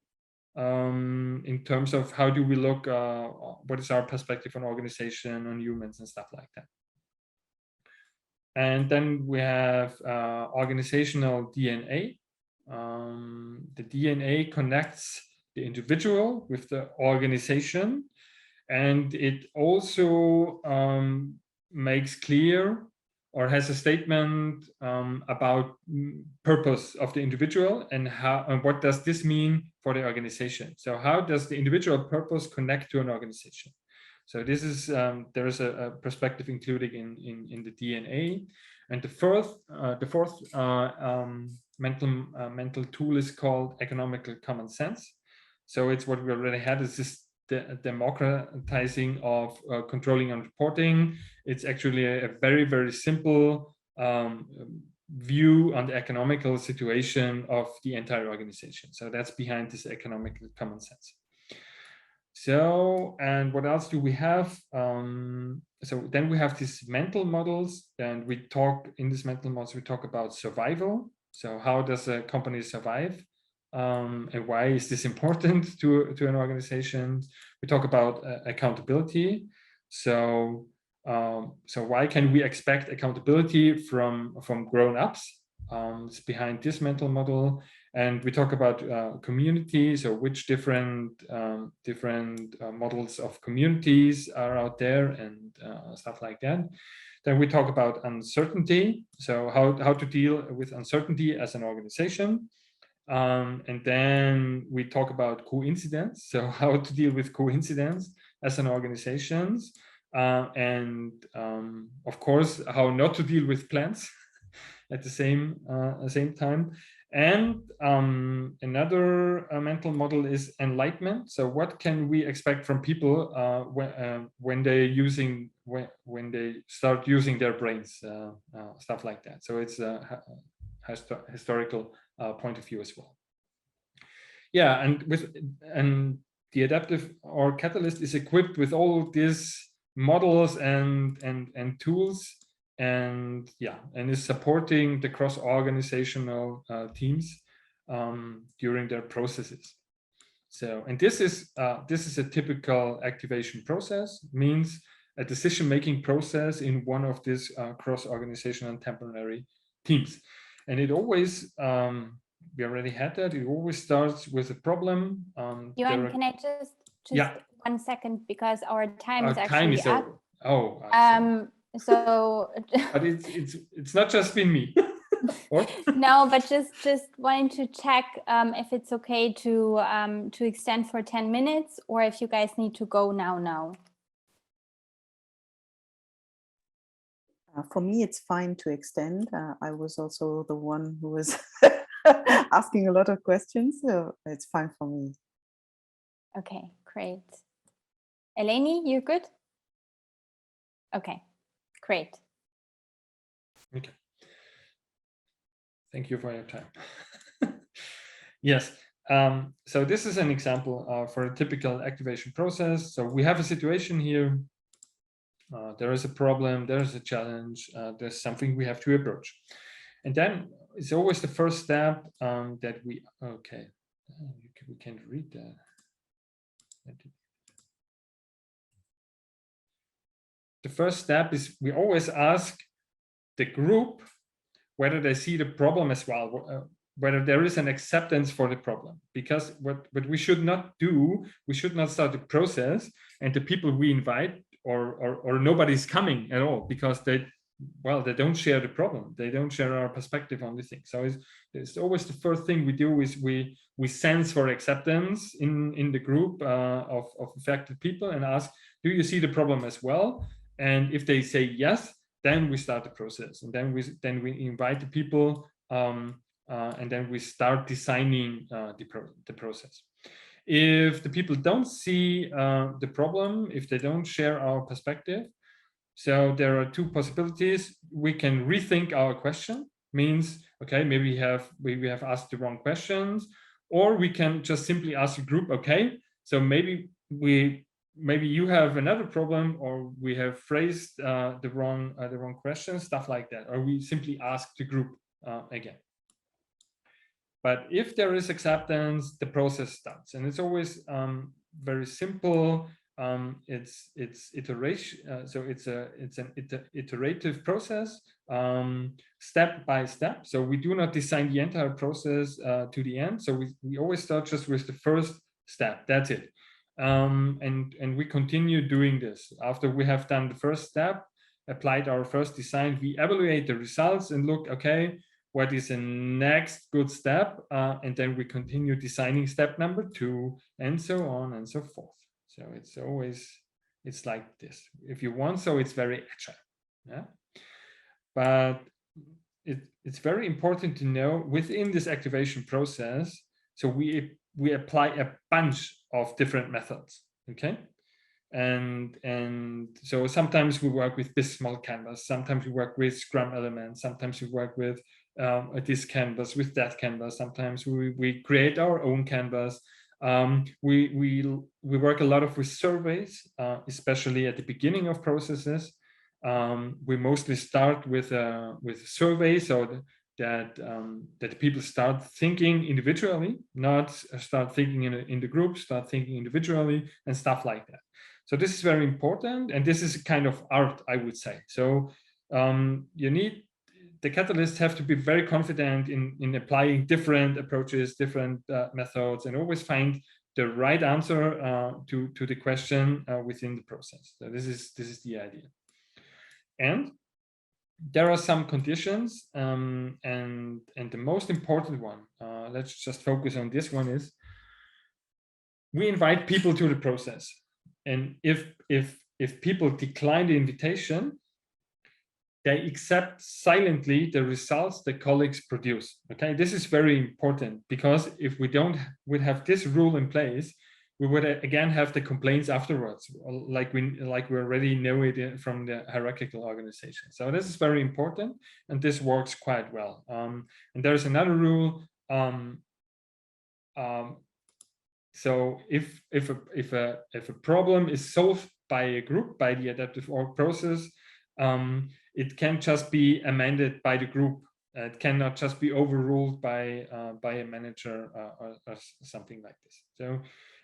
in terms of how do we look, what is our perspective on organization, on humans and stuff like that. And then we have organizational DNA. The DNA connects the individual with the organization, and it also makes clear or has a statement about purpose of the individual and how and what does this mean for the organization. So how does the individual purpose connect to an organization? So this is there is a perspective included in the DNA. And the fourth mental tool is called economical common sense. So it's what we already had, is this the democratizing of controlling and reporting. It's actually a very, very simple view on the economical situation of the entire organization. So that's behind this economical common sense. So, and what else do we have? So then we have these mental models, and we talk in these mental models, we talk about survival. So how does a company survive? And why is this important to an organization? We talk about accountability. So why can we expect accountability from grown-ups? It's behind this mental model. And we talk about communities, or which different models of communities are out there, and stuff like that. Then we talk about uncertainty. So how to deal with uncertainty as an organization. And then we talk about coincidence. So how to deal with coincidence as an organization. And of course, how not to deal with plans at the same time. And another mental model is enlightenment. So what can we expect from people when they start using their brains, stuff like that. So it's a historical point of view as well. Yeah, and the adaptive or catalyst is equipped with all these models and tools, and yeah, and is supporting the cross-organizational teams during their processes. So, and this is a typical activation process, means a decision-making process in one of these cross-organizational and temporary teams. And it always, we already had that, it always starts with a problem. Johan, can I just yeah. 1 second, because our time is actually time is up. Oh, so but it's not just been me. Or? No, but just wanting to check if it's okay to extend for 10 minutes, or if you guys need to go now. For me, it's fine to extend. I was also the one who was asking a lot of questions, so it's fine for me. Okay, great. Eleni, you good? Okay, great. Okay. Thank you for your time. Yes. So this is an example for a typical activation process. So we have a situation here. There is a problem, there is a challenge, there's something we have to approach. And then it's always the first step that we can't read that. The first step is we always ask the group whether they see the problem as well, whether there is an acceptance for the problem. Because what we should not do, we should not start the process and the people we invite or nobody's coming at all, because they don't share the problem. They don't share our perspective on this thing. So it's always the first thing we do is we sense for acceptance in the group of affected people and ask, do you see the problem as well? And if they say yes, then we start the process, and then we invite the people, and then we start designing the process. If the people don't see the problem, if they don't share our perspective, So there are two possibilities. We can rethink our question, means, okay, maybe we have asked the wrong questions, or we can just simply ask a group, okay, so maybe you have another problem, or we have phrased the wrong question, stuff like that, or we simply ask the group again. But if there is acceptance, the process starts, and it's always very simple. It's iteration, so it's an iterative process, step by step. So we do not design the entire process to the end. So we always start just with the first step. That's it, and we continue doing this. After we have done the first step, applied our first design, we evaluate the results and look, okay, what is the next good step, and then we continue designing step number 2, and so on and so forth. So it's like this, if you want. So it's very agile, yeah. But it's very important to know within this activation process. So we apply a bunch of different methods, okay. And so sometimes we work with this small canvas, sometimes we work with Scrum elements, sometimes we work with this canvas, with that canvas, sometimes we create our own canvas. We work a lot with surveys, especially at the beginning of processes. We mostly start with surveys, so that people start thinking individually, not start thinking in the group, start thinking individually and stuff like that. So this is very important, and this is a kind of art, I would say. So the catalysts have to be very confident in applying different approaches, different methods, and always find the right answer to the question within the process. So this is the idea. And there are some conditions, and the most important one, let's just focus on this one, is we invite people to the process. And if people decline the invitation, they accept silently the results the colleagues produce. Okay, this is very important, because if would have this rule in place, we would again have the complaints afterwards, like we already know it from the hierarchical organization. So this is very important, and this works quite well. And there's another rule. So if a problem is solved by a group, by the adaptive org process, it can just be amended by the group. It cannot just be overruled by a manager or something like this. So,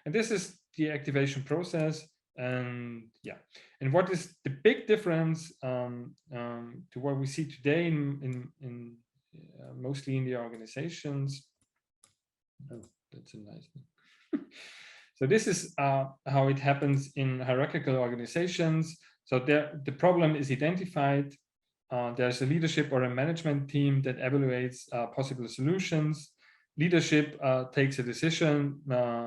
and this is the activation process. And yeah, and what is the big difference to what we see today in mostly in the organizations? Oh, that's a nice one. So this is how it happens in hierarchical organizations. So the problem is identified. There's a leadership or a management team that evaluates possible solutions. Leadership takes a decision,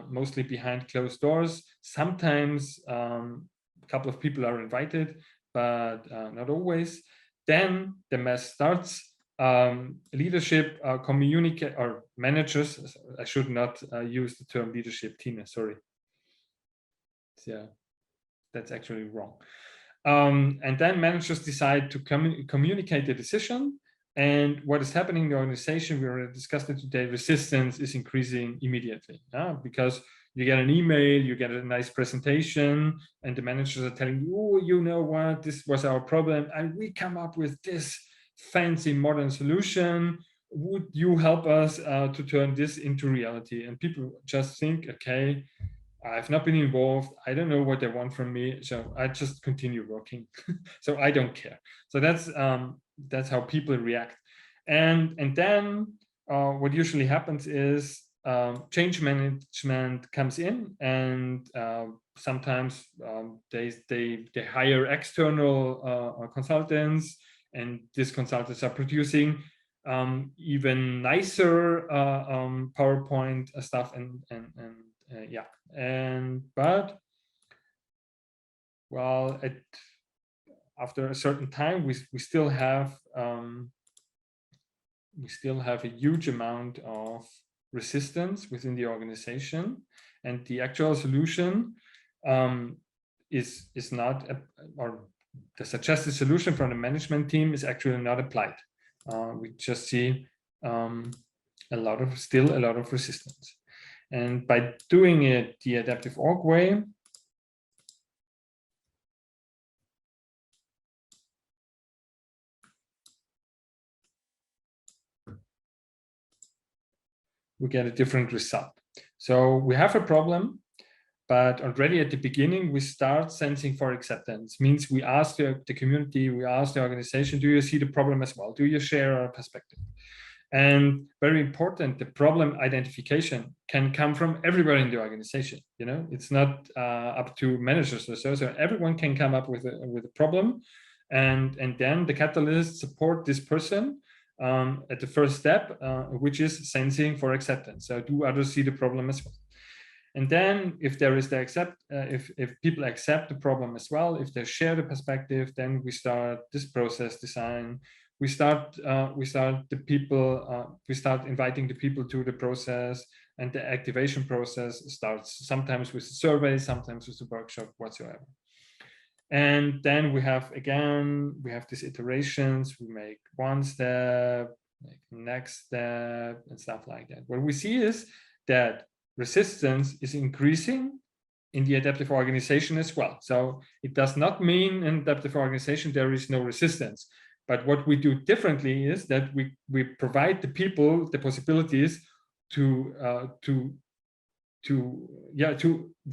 mostly behind closed doors. Sometimes a couple of people are invited, but not always. Then the mess starts. Leadership communicate, or managers, I should not use the term leadership, Tina, sorry. Yeah, that's actually wrong. And then managers decide to communicate the decision. And what is happening in the organization, we already discussed it today, resistance is increasing immediately, because you get an email, you get a nice presentation, and the managers are telling you, oh, you know what, this was our problem, and we come up with this fancy modern solution. Would you help us to turn this into reality? And people just think, okay, I've not been involved. I don't know what they want from me, so I just continue working. So I don't care. So that's how people react. And then what usually happens is change management comes in, and sometimes they hire external consultants, and these consultants are producing even nicer PowerPoint stuff and yeah. But well, after a certain time, we still have a huge amount of resistance within the organization, and the actual solution is not or the suggested solution from the management team is actually not applied. We just see still a lot of resistance. And by doing it the adaptive org way, we get a different result. So we have a problem, but already at the beginning, we start sensing for acceptance. Means we ask the community, we ask the organization, do you see the problem as well? Do you share our perspective? And very important, the problem identification can come from everybody in the organization. You know, it's not up to managers or so. So everyone can come up with a problem, and then the catalysts support this person at the first step, which is sensing for acceptance. So do others see the problem as well? And then if there is the if people accept the problem as well, if they share the perspective, then we start this process design. We start inviting the people to the process, and the activation process starts sometimes with a survey, sometimes with a workshop whatsoever. And then we have these iterations. We make one step, make next step, and stuff like that. What we see is that resistance is increasing in the adaptive organization as well. So it does not mean in adaptive organization there is no resistance. But what we do differently is that we provide the people the possibilities to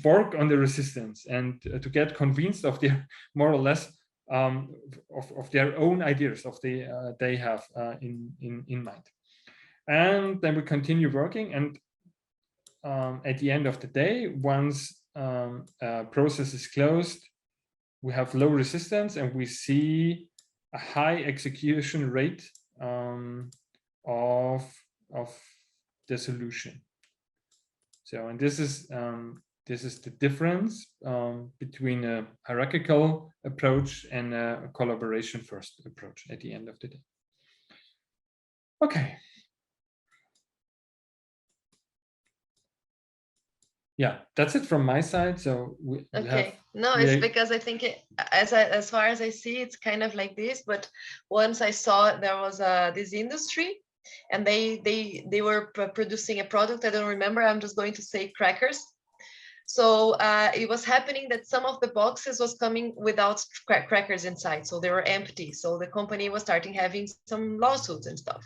work on the resistance and to get convinced of their more or less of their own ideas of they have in mind. And then we continue working, and at the end of the day, once a process is closed, we have low resistance and we see a high execution rate of the solution. So, and this is the difference between a hierarchical approach and a collaboration first approach at the end of the day. Okay. Yeah, that's it from my side. So it's because I think as far as I see, it's kind of like this. But once I saw there was this industry, and they were producing a product. I don't remember. I'm just going to say crackers. So it was happening that some of the boxes was coming without crackers inside, so they were empty. So the company was starting having some lawsuits and stuff.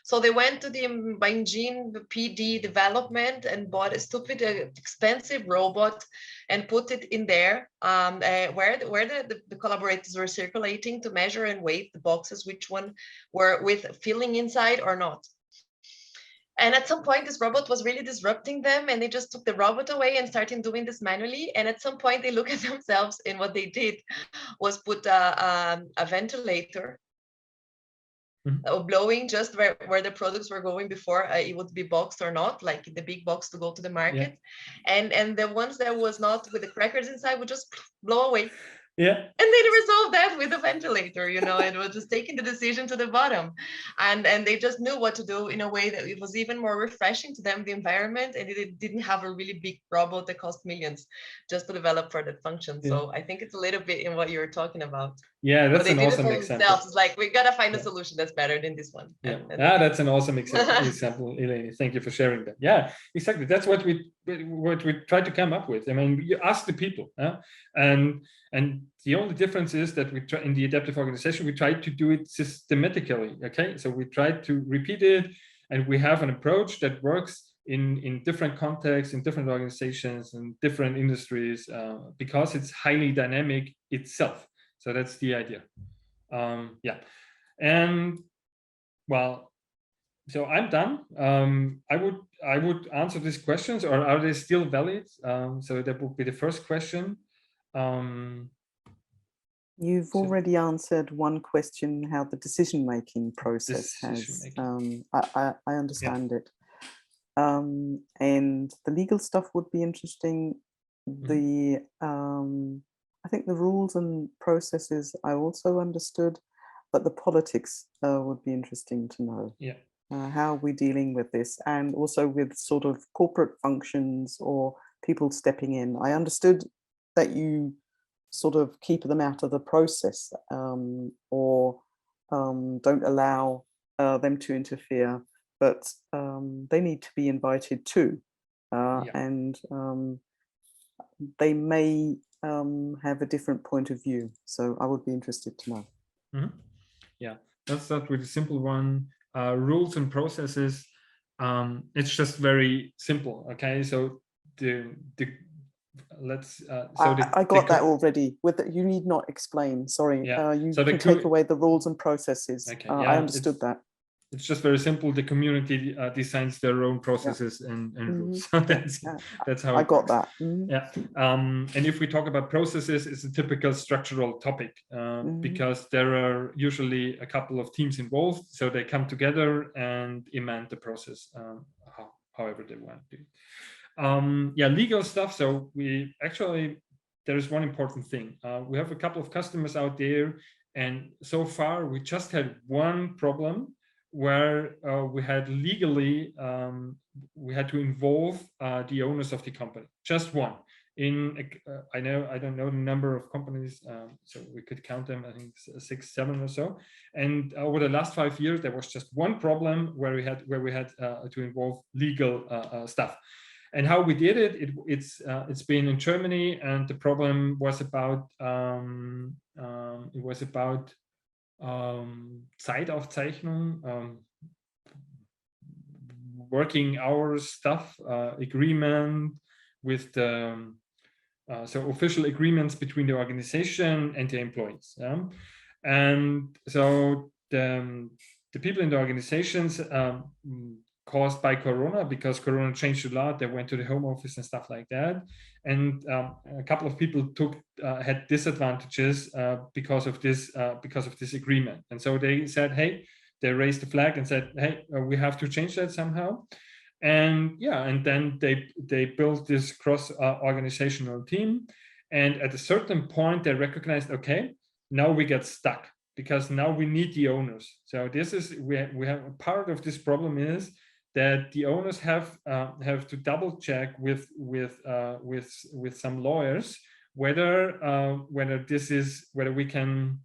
So they went to the engine PD development and bought a stupid expensive robot and put it in there where the collaborators were circulating to measure and weight the boxes, which one were with filling inside or not. And at some point, this robot was really disrupting them, and they just took the robot away and started doing this manually. And at some point, they look at themselves, and what they did was put a ventilator blowing just where the products were going before it would be boxed or not, like the big box to go to the market. Yeah. And the ones that was not with the crackers inside would just blow away. Yeah. And they resolved that with a ventilator, you know, and was just taking the decision to the bottom. And they just knew what to do in a way that it was even more refreshing to them, the environment, and it didn't have a really big robot that cost millions just to develop for that function. Yeah. So I think it's a little bit in what you were talking about. Yeah, that's an awesome example. It's like, we got to find a solution that's better than this one. Yeah, that's an awesome example, Elaine. Thank you for sharing that. Yeah, exactly. That's what we try to come up with. I mean, you ask the people, and the only difference is that we try in the adaptive organization, we try to do it systematically. Okay, so we try to repeat it, and we have an approach that works in different contexts, in different organizations, and different industries, because it's highly dynamic itself. So that's the idea. Yeah, and well, so I'm done. I would answer these questions, or are they still valid? So that would be the first question. You've already answered one question, how the decision-making process has. I understand it. And the legal stuff would be interesting. The I think the rules and processes I also understood, but the politics would be interesting to know. Yeah. How are we dealing with this, and also with sort of corporate functions or people stepping in? I understood that you sort of keep them out of the process, or don't allow them to interfere, but they need to be invited too. And they may have a different point of view. So I would be interested to know. Mm-hmm. Yeah, let's start with a simple one. Rules and processes. It's just very simple. Okay, so I got that already. You need not explain. Sorry, you so can take away the rules and processes. Okay, I understood that. It's just very simple. The community designs their own processes and rules. So that's how I got that. Yeah. And if we talk about processes, it's a typical structural topic because there are usually a couple of teams involved. So they come together and implement the process however they want to do it. Yeah, legal stuff. So there is one important thing. We have a couple of customers out there, and so far we just had one problem where we had legally, we had to involve the owners of the company, just one. I don't know the number of companies, so we could count them, I think 6, 7 or so. And over the last 5 years, there was just one problem where we had to involve legal stuff. And how we did it, it's been in Germany, and the problem was about Zeitaufzeichnung, working hours stuff, agreement with the so official agreements between the organization and the employees. And so the people in the organizations caused by Corona, because Corona changed a lot, they went to the home office and stuff like that. And a couple of people had disadvantages because of this agreement. And so they said, hey, they raised the flag and said, hey, we have to change that somehow. And and then they built this cross-organizational team. And at a certain point, they recognized, okay, now we get stuck because now we need the owners. So this is we have a part of this problem is that the owners have to double check with some lawyers whether we can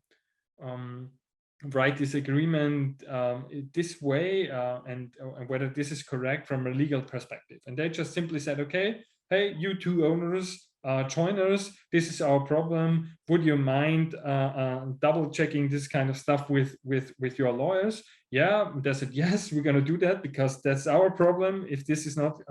write this agreement this way and whether this is correct from a legal perspective. And they just simply said, okay, hey, you two owners, join us. This is our problem. Would you mind double checking this kind of stuff with your lawyers? Yeah, they said, yes, we're going to do that because that's our problem if this is not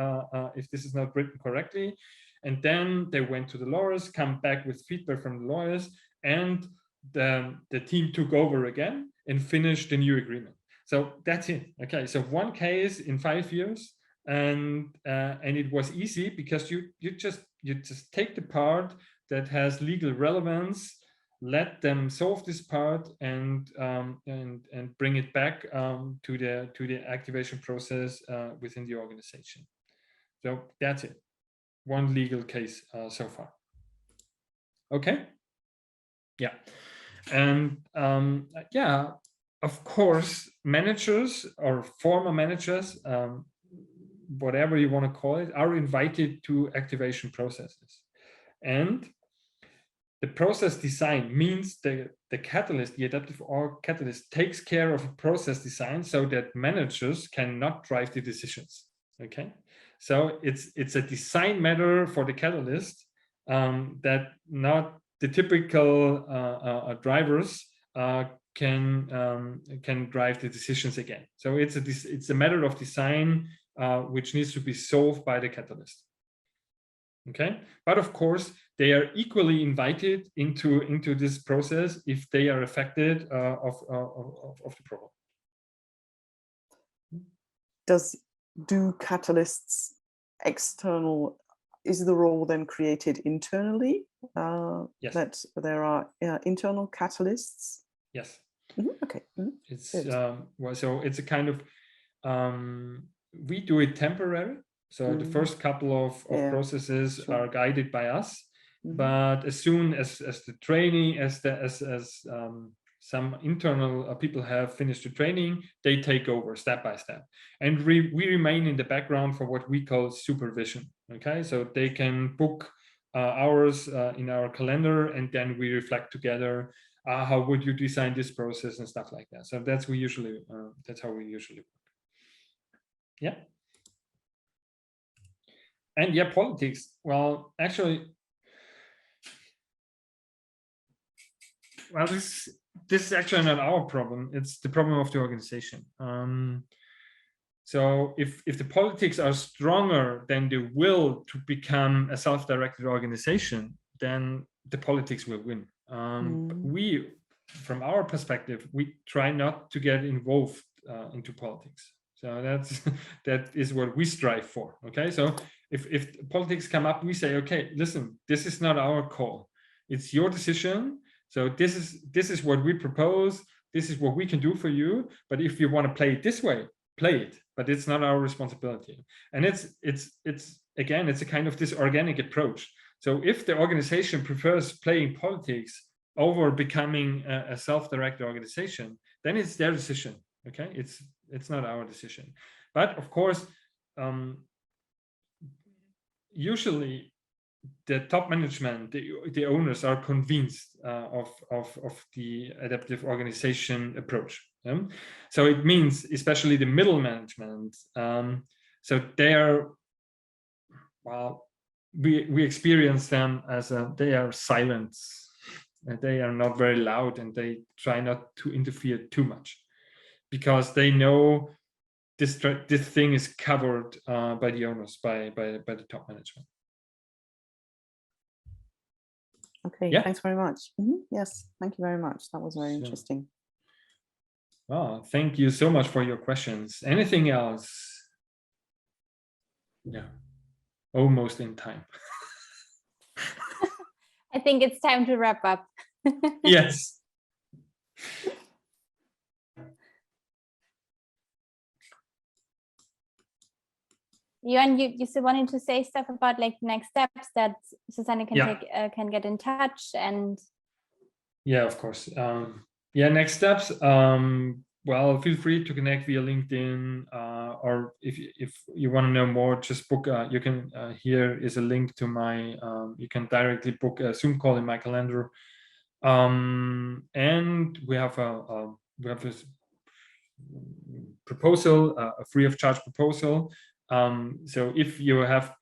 written correctly. And then they went to the lawyers, come back with feedback from the lawyers, and the team took over again and finished the new agreement. So that's it. Okay, so one case in 5 years, and it was easy because you just take the part that has legal relevance, let them solve this part, and bring it back to the activation process within the organization. So that's it. One legal case so far. Okay. Yeah. And of course, managers or former managers, whatever you want to call it, are invited to activation processes. And the process design means the catalyst, the adaptive org catalyst, takes care of a process design so that managers cannot drive the decisions. Okay, so it's a design matter for the catalyst that not the typical drivers can drive the decisions again. So it's a matter of design which needs to be solved by the catalyst. Okay, but of course they are equally invited into this process if they are affected of the problem. Do catalysts external? Is the role then created internally? Yes. That there are internal catalysts? Yes. Okay. It's well, so it's a kind of we do it temporary. So the first couple of processes are guided by us, but as soon as the training, as some internal people have finished the training, they take over step by step, and we remain in the background for what we call supervision. Okay, so they can book hours in our calendar, and then we reflect together. How would you design this process and stuff like that? So that's how we usually work. Yeah. And yeah, politics. Well, actually, this is actually not our problem. It's the problem of the organization. So if the politics are stronger than the will to become a self-directed organization, then the politics will win. We, from our perspective, we try not to get involved into politics. So that is what we strive for. Okay, so if politics come up, we say, okay, listen, this is not our call. It's your decision. So this is what we propose. This is what we can do for you. But if you want to play it this way, play it. But it's not our responsibility. And it's again, it's a kind of this organic approach. So if the organization prefers playing politics over becoming a self-directed organization, then it's their decision. Okay, it's not our decision. But of course, usually the top management, the owners are convinced of the adaptive organization approach. So it means especially the middle management. So they are, well, we experience them as they are silent, and they are not very loud, and they try not to interfere too much, because they know this thing is covered by the owners, by the top management. Okay, yeah. Thanks very much. Yes, thank you very much. That was very interesting. Oh, thank you so much for your questions. Anything else? Yeah, almost in time. I think it's time to wrap up. Yes. You still wanted to say stuff about like next steps that Susanne can take, can get in touch and. Yeah, of course. Yeah, next steps. Well, feel free to connect via LinkedIn, or if you want to know more, just book. You can. Here is a link to my. You can directly book a Zoom call in my calendar. And we have this proposal, a free of charge proposal. So if you have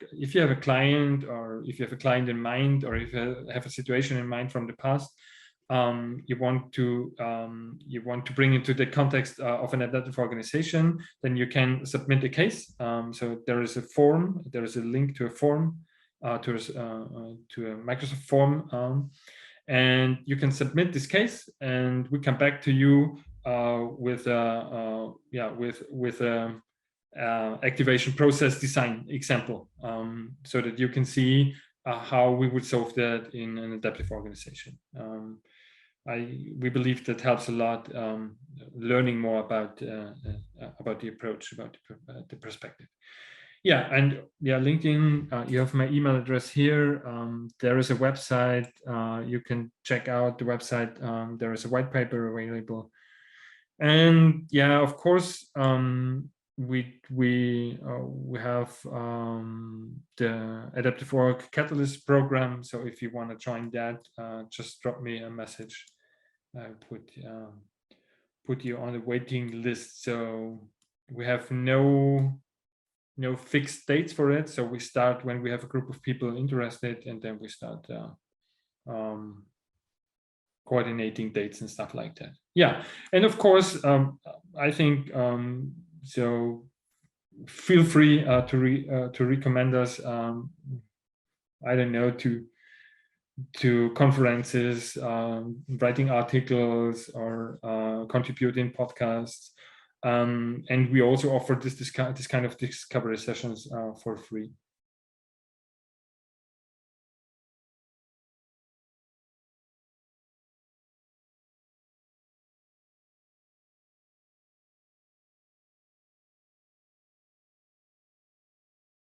a client, or if you have a client in mind, or if you have a situation in mind from the past, you want to bring into the context of an adaptive organization, then you can submit a case. So there is a form. There is a link to a form, to a Microsoft form, and you can submit this case, and we come back to you with activation process design example, so that you can see how we would solve that in an adaptive organization. We believe that helps a lot, learning more about the approach, about the perspective. Yeah, and yeah, LinkedIn, you have my email address here. There is a website, you can check out the website. There is a white paper available. And yeah, of course, we have the Adaptive Org Catalyst program. So if you want to join that, just drop me a message. I put you on the waiting list. So we have no fixed dates for it. So we start when we have a group of people interested, and then we start coordinating dates and stuff like that. Yeah, and of course, I think so. Feel free to recommend us. I don't know, to conferences, writing articles, or contributing podcasts. And we also offer this kind of discovery sessions for free.